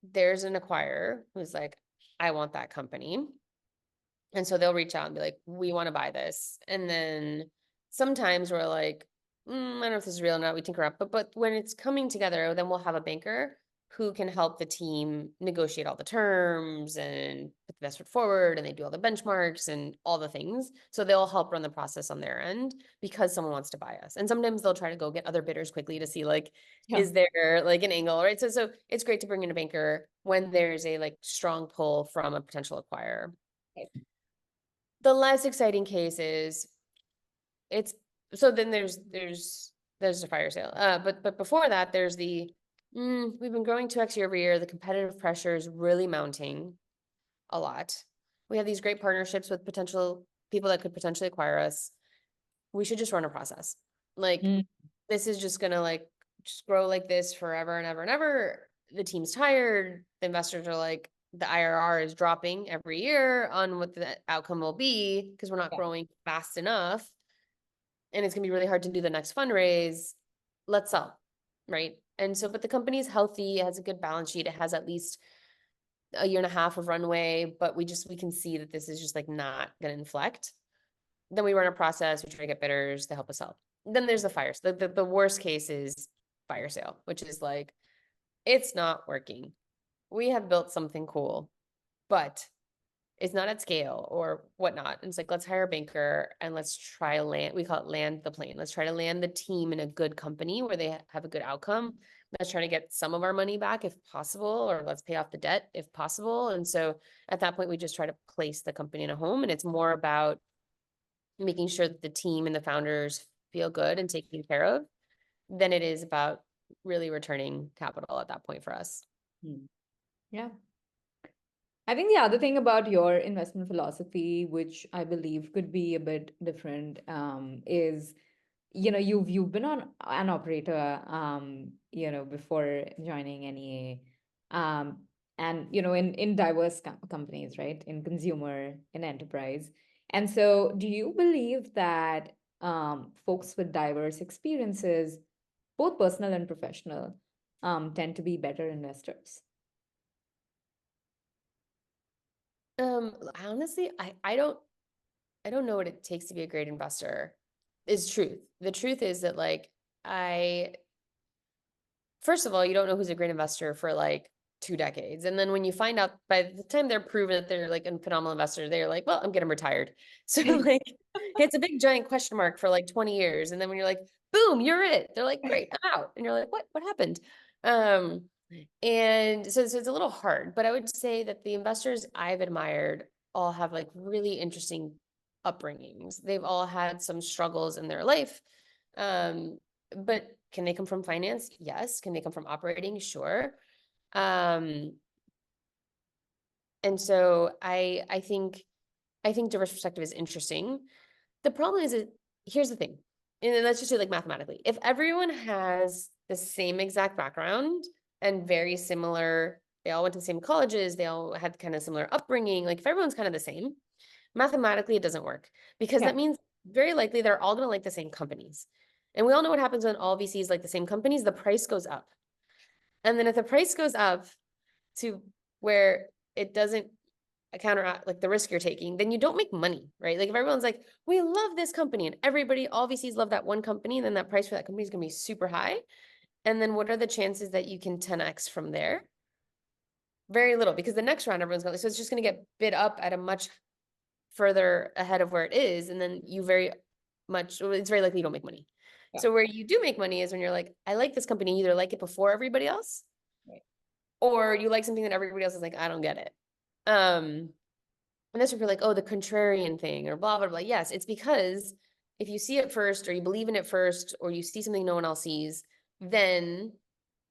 there's an acquirer who's like, I want that company. And so they'll reach out and be like, we want to buy this. And then sometimes we're like, I don't know if this is real or not. We tinker up. But when it's coming together, then we'll have a banker who can help the team negotiate all the terms and put the best foot forward. And they do all the benchmarks and all the things. So they'll help run the process on their end because someone wants to buy us. And sometimes they'll try to go get other bidders quickly to see like, Yeah. is there like an angle, right? So it's great to bring in a banker when there's a like strong pull from a potential acquirer. Right. The less exciting case is it's so then there's a fire sale. But before that, there's we've been growing 2x year over year. The competitive pressure is really mounting a lot. We have these great partnerships with potential people that could potentially acquire us. We should just run a process. Like Mm. this is just gonna like just grow like this forever and ever and ever. The team's tired. The investors are like, the IRR is dropping every year on what the outcome will be because we're not Yeah. growing fast enough. And it's gonna be really hard to do the next fundraise. Let's sell. Right. And so, but the company is healthy, it has a good balance sheet, it has at least a year and a half of runway, but we can see that this is just like not gonna inflect. Then we run a process, we try to get bidders to help us sell. Then there's the fires. The worst case is fire sale, which is like, it's not working. We have built something cool, but it's not at scale or whatnot. And it's like, let's hire a banker and let's try land. We call it land the plane. Let's try to land the team in a good company where they have a good outcome. Let's try to get some of our money back if possible, or let's pay off the debt if possible. And so at that point, we just try to place the company in a home. And it's more about making sure that the team and the founders feel good and taken care of than it is about really returning capital at that point for us. Yeah. I think the other thing about your investment philosophy, which I believe could be a bit different, is you've been on an operator, before joining NEA, and in diverse companies, right? In consumer, in enterprise. And so do you believe that folks with diverse experiences, both personal and professional, tend to be better investors? Honestly, I don't know what it takes to be a great investor. Is truth. The truth is that like first of all, you don't know who's a great investor for like 2 decades. And then when you find out by the time they're proven that they're like a phenomenal investor, they're like, well, I'm getting retired. So like it's a big giant question mark for like 20 years. And then when you're like, boom, you're it. They're like, great, I'm out. And you're like, what happened? Um, and so it's a little hard, but I would say that the investors I've admired all have like really interesting upbringings. They've all had some struggles in their life. But can they come from finance? Yes. Can they come from operating? Sure. And so I think diverse perspective is interesting. The problem is that here's the thing, and let's just say like mathematically, if everyone has the same exact background and very similar, they all went to the same colleges, they all had kind of similar upbringing, like if everyone's kind of the same, mathematically it doesn't work because Yeah. that means very likely they're all going to like the same companies. And we all know what happens when all VCs like the same companies, the price goes up. And then if the price goes up to where it doesn't counteract like the risk you're taking, then you don't make money, right? Like if everyone's like, we love this company and everybody, all VCs love that one company, then that price for that company is going to be super high. And then what are the chances that you can 10x from there? Very little, because the next round everyone's going to, so it's just going to get bid up at a much further ahead of where it is. And then you it's very likely you don't make money. Yeah. So where you do make money is when you're like, I like this company, you either like it before everybody else, Right. or you like something that everybody else is like, I don't get it. And that's where you're like, oh, the contrarian thing or blah, blah, blah. Yes, it's because if you see it first, or you believe in it first, or you see something no one else sees, then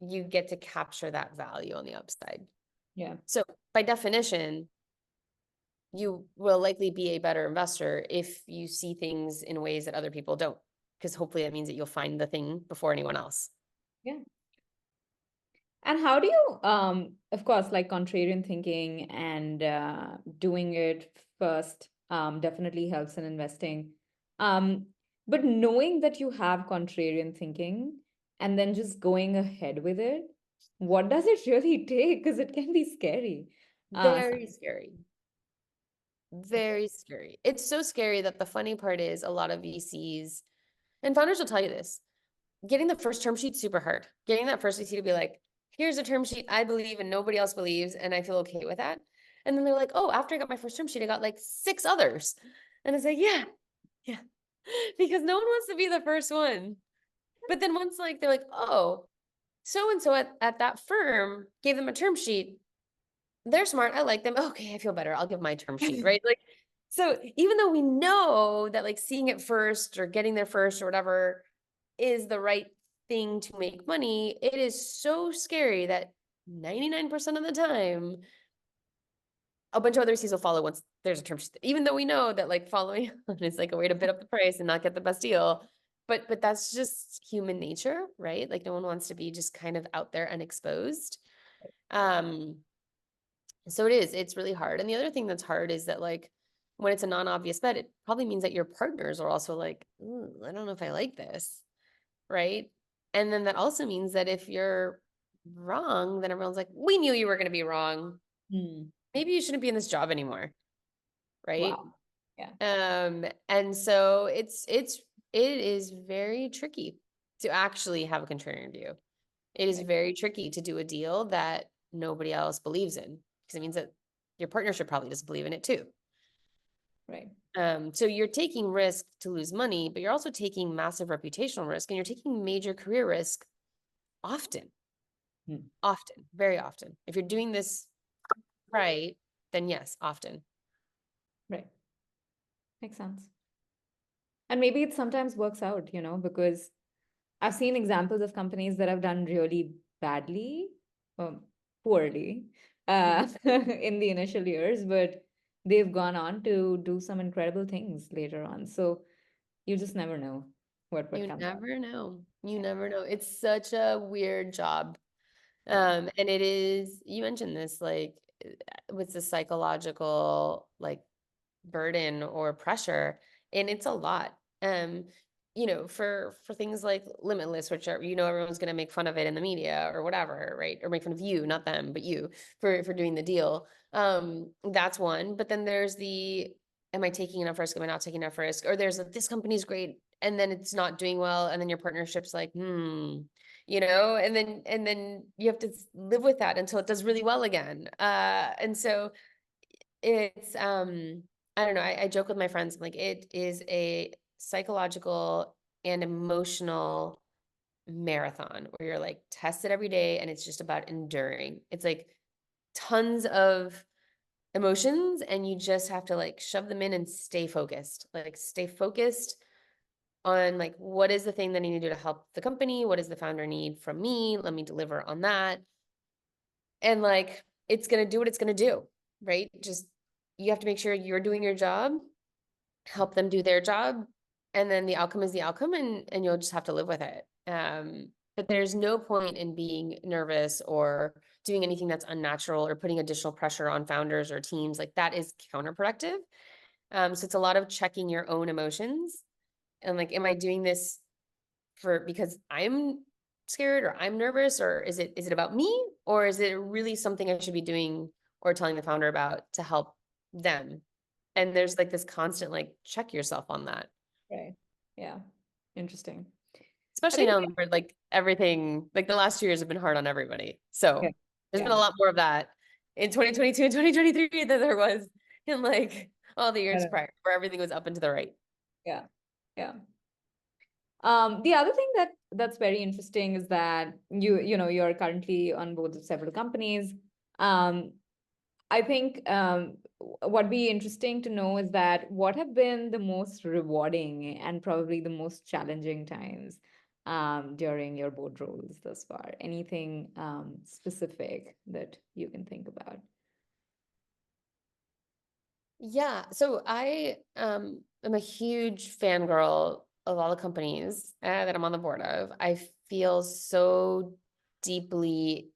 you get to capture that value on the upside. Yeah. So by definition, you will likely be a better investor if you see things in ways that other people don't, because hopefully that means that you'll find the thing before anyone else. Yeah. And how do you, of course, like contrarian thinking and doing it first definitely helps in investing. Um, but knowing that you have contrarian thinking and then just going ahead with it, what does it really take? Because it can be scary. Very scary. Very scary. It's so scary that the funny part is a lot of VCs and founders will tell you this. Getting the first term sheet super hard. Getting that first VC to be like, here's a term sheet I believe and nobody else believes, and I feel okay with that. And then they're like, oh, after I got my first term sheet, I got like 6 others. And it's like, yeah, yeah. Because no one wants to be the first one. But then once like they're like, oh, so and so at that firm gave them a term sheet. They're smart. I like them. Okay, I feel better. I'll give my term sheet, right? Like, so even though we know that like seeing it first or getting there first or whatever is the right thing to make money, it is so scary that 99% of the time, a bunch of other VCs will follow once there's a term sheet, even though we know that like following is like a way to bid up the price and not get the best deal. But that's just human nature, right? Like no one wants to be just kind of out there and exposed. Um, so it's really hard. And the other thing that's hard is that like when it's a non-obvious bet, it probably means that your partners are also like, I don't know if I like this, right? And then that also means that if you're wrong, then everyone's like, we knew you were going to be wrong. Hmm. Maybe you shouldn't be in this job anymore, right? Wow. Yeah. And so it is very tricky to actually have a contrarian view. It is Right. very tricky to do a deal that nobody else believes in, because it means that your partnership probably doesn't believe in it too. Right. So you're taking risk to lose money, but you're also taking massive reputational risk, and you're taking major career risk often, Hmm. very often. If you're doing this right, then yes, often. Right. Makes sense. And maybe it sometimes works out, because I've seen examples of companies that have done really badly, poorly, Mhm. in the initial years, but they've gone on to do some incredible things later on. So you just never know what You comes out. never know. You Yeah. never know. It's such a weird job. Yeah. And it is, you mentioned this, like, with the psychological, like, burden or pressure, and it's a lot. For things like Limitless, which are, everyone's going to make fun of it in the media or whatever, right? Or make fun of you, not them, but you, for doing the deal. That's one. But then there's the, am I taking enough risk? Am I not taking enough risk? Or there's this company's great and then it's not doing well, and then your partnership's like, and then you have to live with that until it does really well again. And so it's I don't know, I joke with my friends, I'm like, it is a psychological and emotional marathon where you're like tested every day, and it's just about enduring. It's like tons of emotions, and you just have to like shove them in and stay focused. Like stay focused on like, what is the thing that I need to do to help the company? What does the founder need from me? Let me deliver on that. And like, it's going to do what it's going to do, right? Just, you have to make sure you're doing your job, help them do their job, and then the outcome is the outcome, and you'll just have to live with it. But there's no point in being nervous or doing anything that's unnatural or putting additional pressure on founders or teams. Like that is counterproductive. So it's a lot of checking your own emotions and like, am I doing this because I'm scared or I'm nervous, or is it about me, or is it really something I should be doing or telling the founder about to help them? And there's like this constant like check yourself on that, Right. Yeah. Interesting. I especially think, now where like everything, like the last 2 years have been hard on everybody. yeah. So there's been Yeah. a lot more of that in 2022 and 2023 than there was in like all the years prior, where everything was up and to the right. Yeah. Yeah. The other thing that's very interesting is that you're currently on boards of several companies. Um, I think what'd be interesting to know is that what have been the most rewarding and probably the most challenging times during your board roles thus far? Anything specific that you can think about? Yeah, so I am a huge fangirl of all the companies that I'm on the board of. I feel so deeply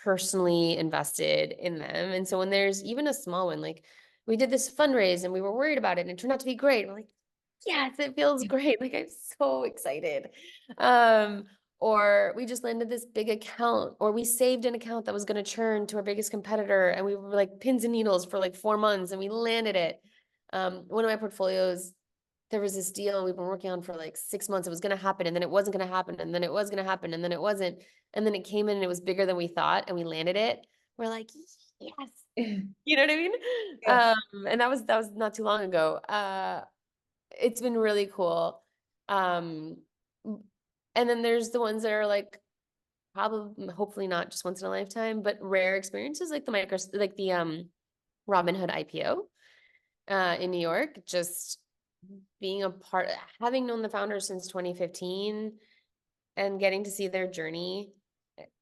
personally invested in them. And so when there's even a small one, like we did this fundraise and we were worried about it and it turned out to be great. We're like, yes, it feels great. Like I'm so excited. Um, or we just landed this big account, or we saved an account that was going to churn to our biggest competitor, and we were like pins and needles for like 4 months, and we landed it. One of my portfolios, there was this deal we've been working on for like 6 months. It was going to happen, and then it wasn't going to happen, and then it was going to happen, and then it wasn't, and then it came in, and it was bigger than we thought, and we landed it. We're like, yes, you know what I mean? Yeah. And that was not too long ago. It's been really cool. Um, and then there's the ones that are like probably hopefully not just once in a lifetime, but rare experiences like the Robinhood IPO in New York. Just being a part, having known the founders since 2015 and getting to see their journey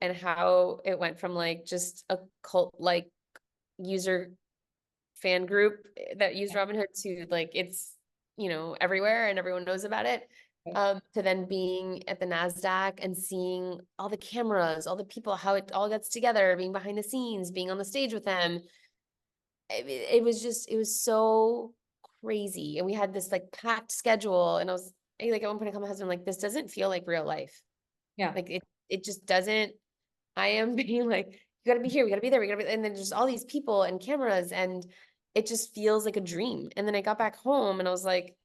and how it went from like just a cult like user fan group that used Robinhood to like it's everywhere and everyone knows about it. To then being at the NASDAQ and seeing all the cameras, all the people, how it all gets together, being behind the scenes, being on the stage with them. It was so crazy. And we had this like packed schedule. And I was like, at one point I called my husband, like, this doesn't feel like real life. Yeah. Like it just doesn't. I am being like, you gotta be here, we gotta be there, we gotta be, and then just all these people and cameras, and it just feels like a dream. And then I got back home and I was like,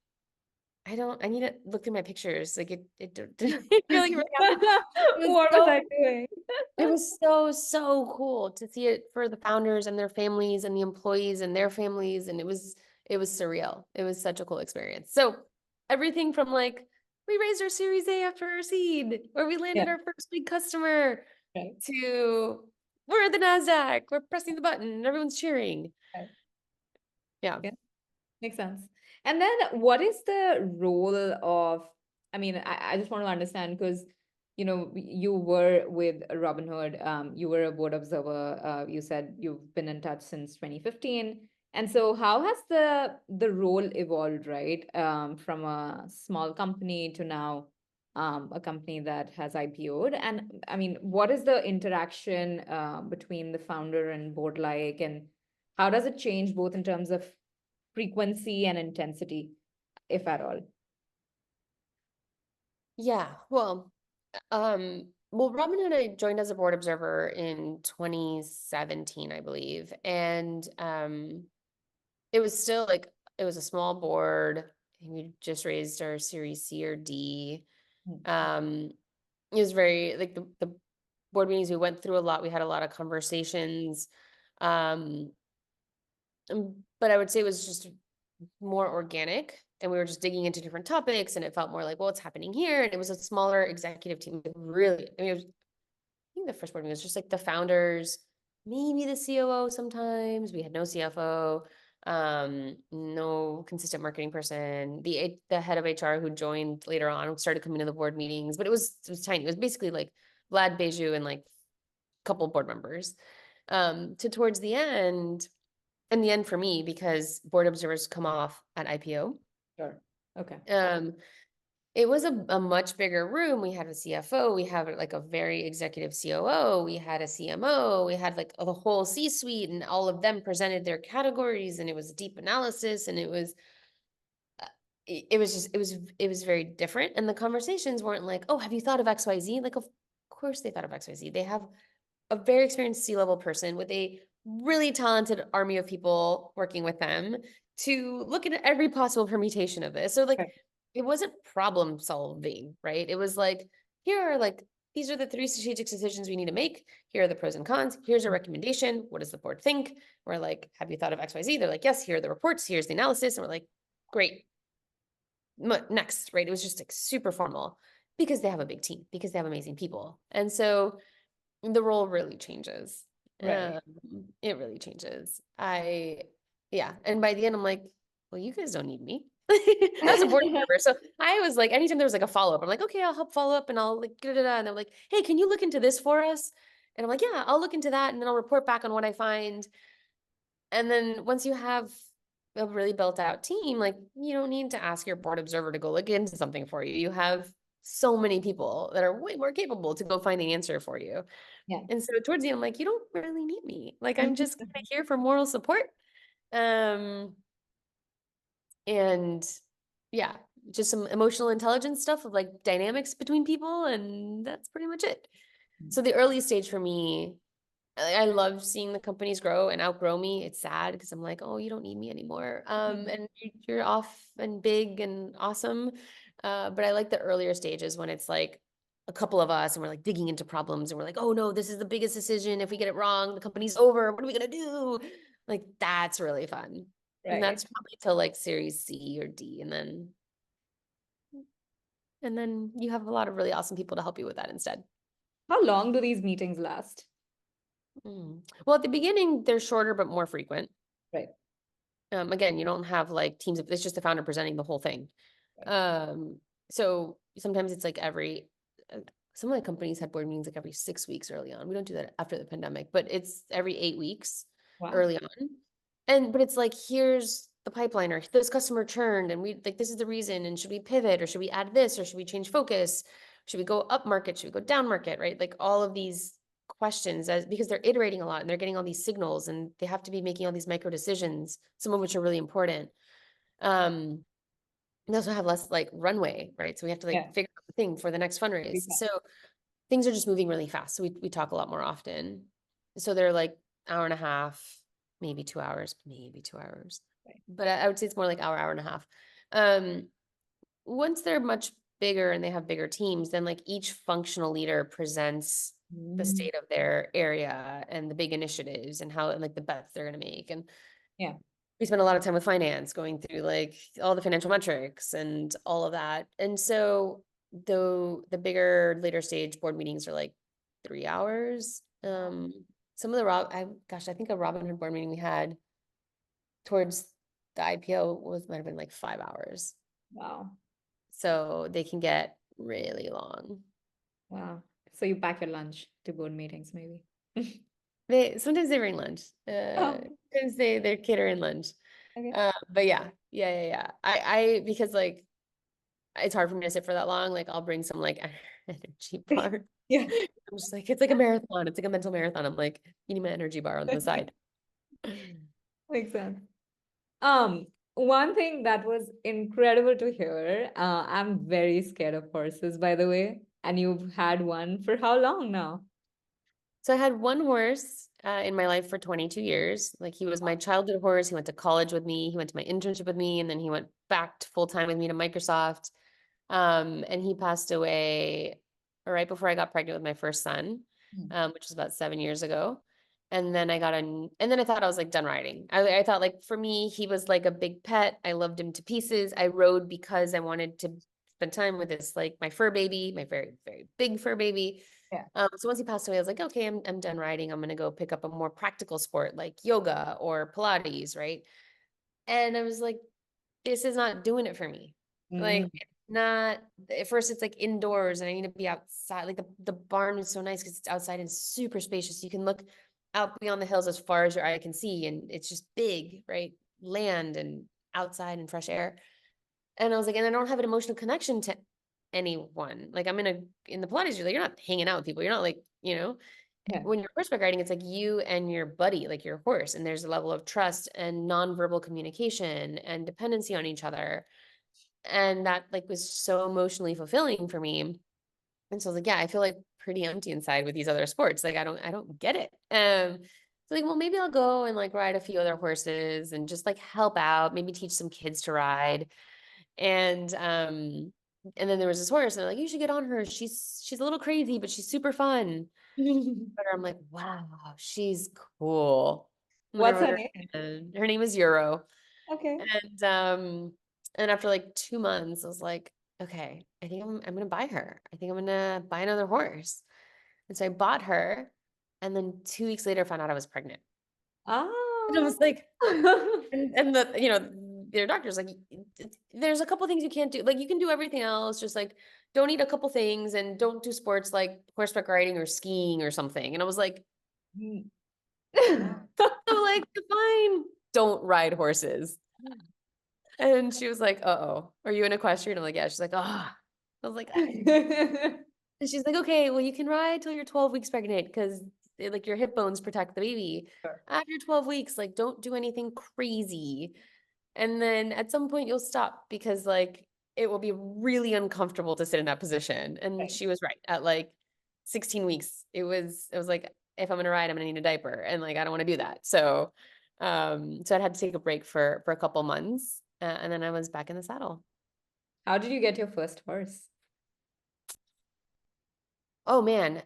I need to look through my pictures. Like it didn't feel like it really happened. It was What was so I doing? it was so, so cool to see it for the founders and their families and the employees and their families. And it was surreal. It was such a cool experience. So everything from like, we raised our Series A after our seed, or we landed Yeah. our first big customer, Right. to we're at the NASDAQ, we're pressing the button, and everyone's cheering. Right. Yeah. Yeah. Makes sense. And then what is the role of, I mean, I just want to understand because, you were with Robinhood, you were a board observer, you said you've been in touch since 2015. And so how has the role evolved, right? From a small company to now a company that has IPO'd. And I mean, what is the interaction between the founder and board like, and how does it change both in terms of frequency and intensity, if at all? Yeah. Well, Robin and I joined as a board observer in 2017, I believe. And it was still like it was a small board. I think we just raised our Series C or D. Mm. Um, it was very like the board meetings we went through a lot. We had a lot of conversations. Um, but I would say it was just more organic, and we were just digging into different topics, and it felt more like, well, what's happening here? And it was a smaller executive team. Really, I mean, I think the first board meeting was just like the founders, maybe the COO sometimes. We had no CFO, no consistent marketing person. The head of HR who joined later on started coming to the board meetings, but it was tiny. It was basically like Vlad Beju and like a couple board members. To towards the end, in the end for me, because board observers come off at IPO. Sure. Okay. Um, it was a much bigger room. We had a CFO, we have like a very executive COO, we had a CMO, we had like the whole C-suite, and all of them presented their categories, and it was a deep analysis, and it was just it was very different. And the conversations weren't like, oh, have you thought of XYZ? Like, of course they thought of XYZ. They have a very experienced C-level person with a really talented army of people working with them to look at every possible permutation of this. So like Right. it wasn't problem solving, right? It was like, here are like, these are the 3 strategic decisions we need to make. Here are the pros and cons. Here's a recommendation. What does the board think? We're like, have you thought of XYZ? They're like, yes, here are the reports. Here's the analysis. And we're like, great. Next, right? It was just like super formal because they have a big team, because they have amazing people. And so the role really changes. Right. It really changes. Yeah. And by the end, I'm like, well, you guys don't need me. I was a board member. So I was like, anytime there was like a follow-up, I'm like, okay, I'll help follow up and I'll like, da, da, da. And they're like, hey, can you look into this for us? And I'm like, yeah, I'll look into that. And then I'll report back on what I find. And then once you have a really built out team, like you don't need to ask your board observer to go look into something for you. You have so many people that are way more capable to go find the answer for you. Yeah. And so towards the end, I'm like, you don't really need me. Like I'm just kind of here for moral support. Um, and yeah, just some emotional intelligence stuff of like dynamics between people, and that's pretty much it. So the early stage for me, I love seeing the companies grow and outgrow me. It's sad because I'm like, oh, you don't need me anymore. And you're off and big and awesome. But I like the earlier stages when it's like a couple of us and we're like digging into problems and we're like, oh no, this is the biggest decision. If we get it wrong, the company's over. What are we gonna do? Like that's really fun. And Right. that's probably till like series C or D. And then you have a lot of really awesome people to help you with that instead. How long do these meetings last? Well, at the beginning, they're shorter but more frequent. Right. Again, you don't have like teams of, it's just the founder presenting the whole thing. Right. So sometimes it's like uh, some of the companies had board meetings like every 6 weeks early on. We don't do that after the pandemic, but it's every 8 weeks Wow. early on. But it's like, here's the pipeline or this customer churned and we like, this is the reason. And should we pivot or should we add this or should we change focus? Should we go up market? Should we go down market? Right? Like all of these questions because they're iterating a lot and they're getting all these signals and they have to be making all these micro decisions, some of which are really important. We also have less like runway, right? So we have to like Yeah. figure out the thing for the next Very fundraise. fun. So things are just moving really fast. So we talk a lot more often. So they're like hour and a half, maybe 2 hours, maybe 2 hours. Right. But I would say it's more like hour and a half. Um, Once they're much bigger and they have bigger teams, then like each functional leader presents the Mm. state of their area and the big initiatives and how and like the bets they're going to make. And Yeah. we spend a lot of time with finance going through like all the financial metrics and all of that. And so though the bigger later stage board meetings are like 3 hours. Some of the I think a Robinhood board meeting we had towards the IPO might have been like 5 hours. Wow. So they can get really long. Wow. So you pack your lunch to board meetings, maybe. They sometimes they bring lunch. Oh, Sometimes they're catering lunch. okay. But yeah. I because like it's hard for me to sit for that long. Like I'll bring some like energy bar. Yeah, I'm just like, it's like a marathon. It's like a mental marathon. I'm like, you need my energy bar on the side. makes sense. Um, One thing that was incredible to hear, I'm very scared of horses, by the way. And you've had one for how long now? So I had one horse in my life for 22 years. Like he was my childhood horse. He went to college with me. He went to my internship with me, and then he went back to full time with me to Microsoft. And he passed away right before I got pregnant with my first son, Hmm. which was about 7 years ago. And then and then I thought I was like done riding. I thought like for me, he was like a big pet. I loved him to pieces. I rode because I wanted to spend time with this, like my fur baby, my very, very big fur baby. Yeah. So once he passed away, I was like, okay, I'm done riding. I'm gonna go pick up a more practical sport like yoga or Pilates, right? And I was like, this is not doing it for me. Like Mm, it's not at first it's like indoors and I need to be outside. Like the barn is so nice because it's outside and super spacious. You can look out beyond the hills as far as your eye can see, and it's just big, right? Land and outside and fresh air. And I was like, and I don't have an emotional connection to anyone. Like I'm in the Pilates, you're not hanging out with people. You're not like, yeah. when you're horseback riding, it's like you and your buddy, like your horse, and there's a level of trust and nonverbal communication and dependency on each other. And that like was so emotionally fulfilling for me. And so I was like, yeah, I feel like pretty empty inside with these other sports. Like I don't get it. So like, well, maybe I'll go and like ride a few other horses and just like help out, maybe teach some kids to ride. And then there was this horse, and they're like, you should get on her. She's a little crazy, but she's super fun. But I'm like, wow, she's cool. I'm gonna What's ride her her. name? And her name is Euro. Okay. And after like 2 months, I was like, okay, I think I'm gonna buy her. I think I'm gonna buy another horse. And so I bought her. And then 2 weeks later, found out I was pregnant. And I Oh. was like, and the, you know, their doctor's like, there's a couple things you can't do. Like, you can do everything else, just like, don't eat a couple things and don't do sports like horseback riding or skiing or something. And I was like, so like, fine, don't ride horses. And she was like, uh-oh, are you an equestrian? I'm like, yeah. She's like, ah. I was like, "Ah." And she's like, okay, well, you can ride till you're 12 weeks pregnant because like your hip bones protect the baby. Sure. After 12 weeks, like don't do anything crazy. And then at some point you'll stop because like it will be really uncomfortable to sit in that position. And Right. she was right. At like 16 weeks, it was like, if I'm gonna ride, I'm gonna need a diaper. And like I don't want to do that. So I had to take a break for a couple months. And then I was back in the saddle. How did you get your first horse? Oh man,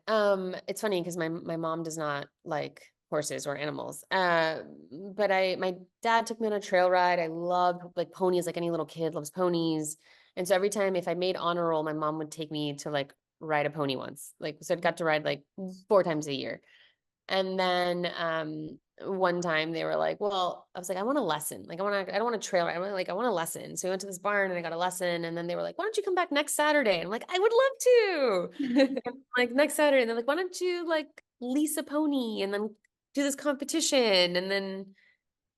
it's funny because my mom does not like horses or animals. But my dad took me on a trail ride. I loved like ponies, like any little kid loves ponies. And so every time if I made honor roll, my mom would take me to like ride a pony once. Like so I got to ride like 4 times a year. And then one time they were like, well, I was like, I want a lesson. Like I don't want to trail ride. I want a lesson. So we went to this barn and I got a lesson. And then they were like, why don't you come back next Saturday? And I'm like, I would love to. And like next Saturday, and they're like, why don't you like lease a pony and then do this competition? And then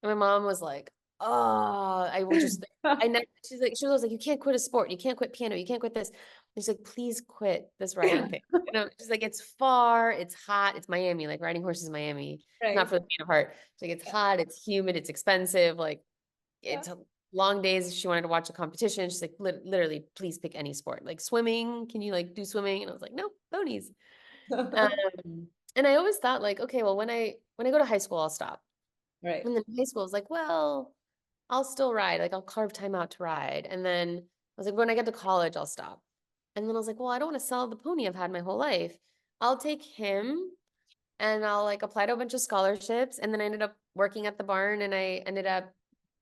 my mom was like, oh, I will just, I never, she was like, you can't quit a sport. You can't quit piano. You can't quit this. And she's like, please quit this riding thing. She's like, it's far, it's hot, it's Miami, like riding horses in Miami, not Right. for the faint of heart. She's like, it's hot, it's humid, it's expensive. Like Yeah. it's long days. She wanted to watch a competition. She's like, literally, please pick any sport. Like swimming. Can you like do swimming? And I was like, no, ponies. And I always thought like, okay, well, when I go to high school, I'll stop. Right. And then high school, I was like, well, I'll still ride. Like I'll carve time out to ride. And then I was like, when I get to college, I'll stop. And then I was like, well, I don't want to sell the pony I've had my whole life. I'll take him and I'll like apply to a bunch of scholarships. And then I ended up working at the barn and I ended up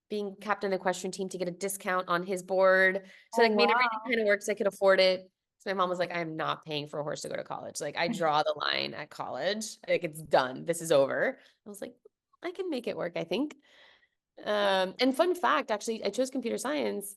being captain of the equestrian team to get a discount on his board. So Oh, like made everything wow. kind of work so I could afford it. So my mom was like, I'm not paying for a horse to go to college. Like I draw the line at college. Like it's done. This is over. I was like, I can make it work, I think. And fun fact, actually, I chose computer science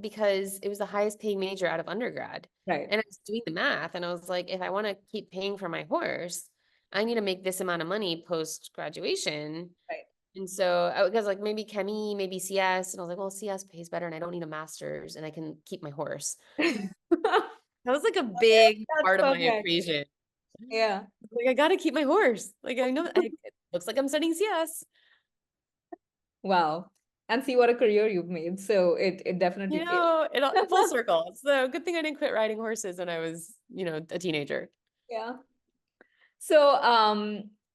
because it was the highest paying major out of undergrad. Right. And I was doing the math and I was like, if I want to keep paying for my horse, I need to make this amount of money post graduation. Right. And so, because like maybe Chemie, maybe CS, and I was like, well, CS pays better and I don't need a master's and I can keep my horse. That was like a big That's part of my perfect. equation. Yeah. Like, I got to keep my horse. Like, I know it looks like I'm studying CS. Wow. And see what a career you've made. So it definitely You pays. know, it all full circle. So good thing I didn't quit riding horses when I was, a teenager. Yeah. So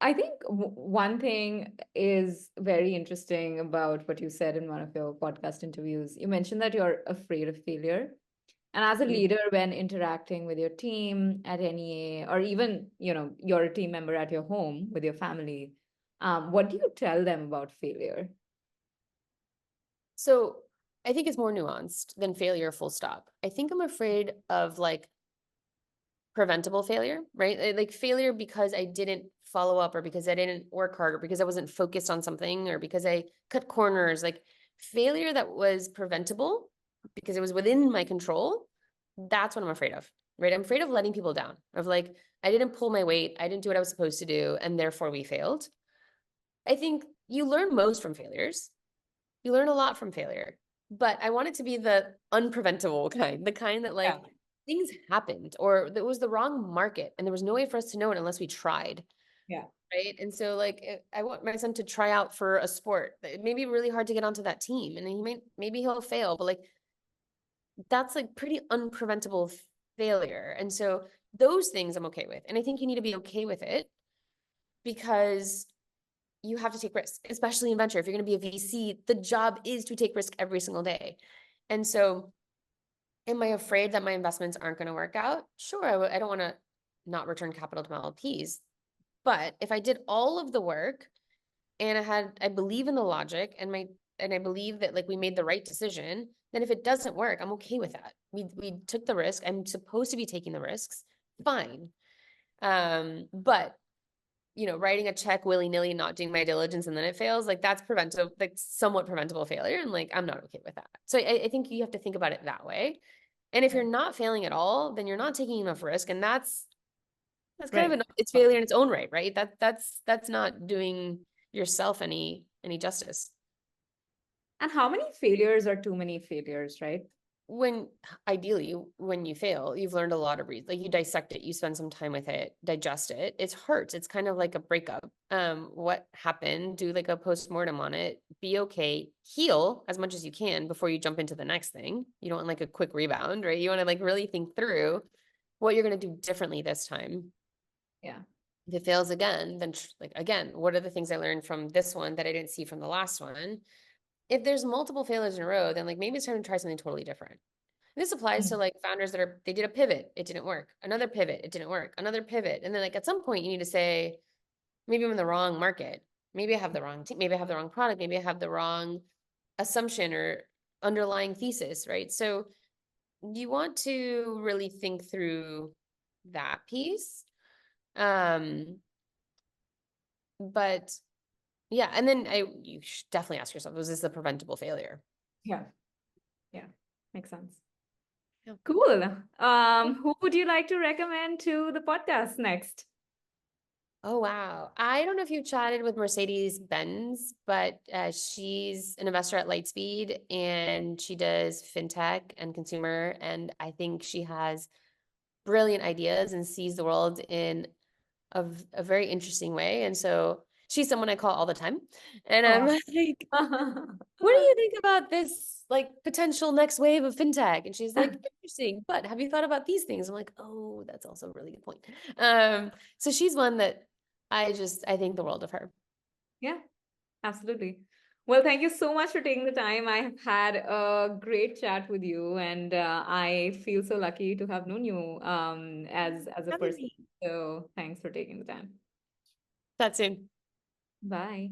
I think one thing is very interesting about what you said in one of your podcast interviews. You mentioned that you're afraid of failure. And as a Mhm. leader, when interacting with your team at NEA, or even, you're a team member at your home with your family, what do you tell them about failure? So I think it's more nuanced than failure, full stop. I think I'm afraid of like preventable failure, right? Like failure because I didn't follow up or because I didn't work hard or because I wasn't focused on something or because I cut corners, like failure that was preventable because it was within my control. That's what I'm afraid of, right? I'm afraid of letting people down, of like, I didn't pull my weight, I didn't do what I was supposed to do, and therefore we failed. I think you learn most from failures. You learn a lot from failure, but I want it to be the unpreventable kind, the kind that Yeah. like things happened or it was the wrong market and there was no way for us to know it unless we tried. Yeah. Right. And so like I want my son to try out for a sport. It may be really hard to get onto that team and maybe he'll fail, but like that's like pretty unpreventable failure. And so those things I'm okay with. And I think you need to be okay with it because you have to take risks, especially in venture. If you're going to be a VC, the job is to take risk every single day. And so, am I afraid that my investments aren't going to work out? Sure, I don't want to not return capital to my LPs. But if I did all of the work and I believe in the logic and I believe that like we made the right decision, then if it doesn't work, I'm okay with that. We took the risk. I'm supposed to be taking the risks. Fine. But writing a check willy-nilly, not doing my diligence, and then it fails, like that's preventable, like somewhat preventable failure. And like, I'm not okay with that. So I think you have to think about it that way. And if Yeah. you're not failing at all, then you're not taking enough risk. And that's kind of Right. it's failure in its own right, right? That's not doing yourself any justice. And how many failures are too many failures, right? When ideally when you fail, you've learned a lot of like you dissect it, you spend some time with it, digest it. It hurts. It's kind of like a breakup. What happened? Do like a post-mortem on it, be okay, heal as much as you can before you jump into the next thing. You don't want like a quick rebound, right? You want to like really think through what you're going to do differently this time. Yeah. If it fails again, then like again, what are the things I learned from this one that I didn't see from the last one? If there's multiple failures in a row, then like maybe it's time to try something totally different. And this applies to Mm. like founders that they did a pivot, it didn't work. Another pivot, it didn't work. Another pivot. And then like at some point you need to say, maybe I'm in the wrong market. Maybe I have the wrong team. Maybe I have the wrong product. Maybe I have the wrong assumption or underlying thesis, right? So you want to really think through that piece. But yeah, and then you should definitely ask yourself, was this a preventable failure? Yeah. Yeah. Makes sense. Yeah. Cool. Who would you like to recommend to the podcast next? Oh, wow. I don't know if you chatted with Mercedes Benz, but she's an investor at Lightspeed and she does fintech and consumer. And I think she has brilliant ideas and sees the world in a very interesting way. And so she's someone I call all the time. And I'm Oh. like, what do you think about this like potential next wave of fintech? And she's like, interesting, but have you thought about these things? I'm like, oh, that's also a really good point. So she's one that I think the world of her. Yeah, absolutely. Well, thank you so much for taking the time. I have had a great chat with you, and I feel so lucky to have known you as a Having person. me. So thanks for taking the time. That soon. Bye.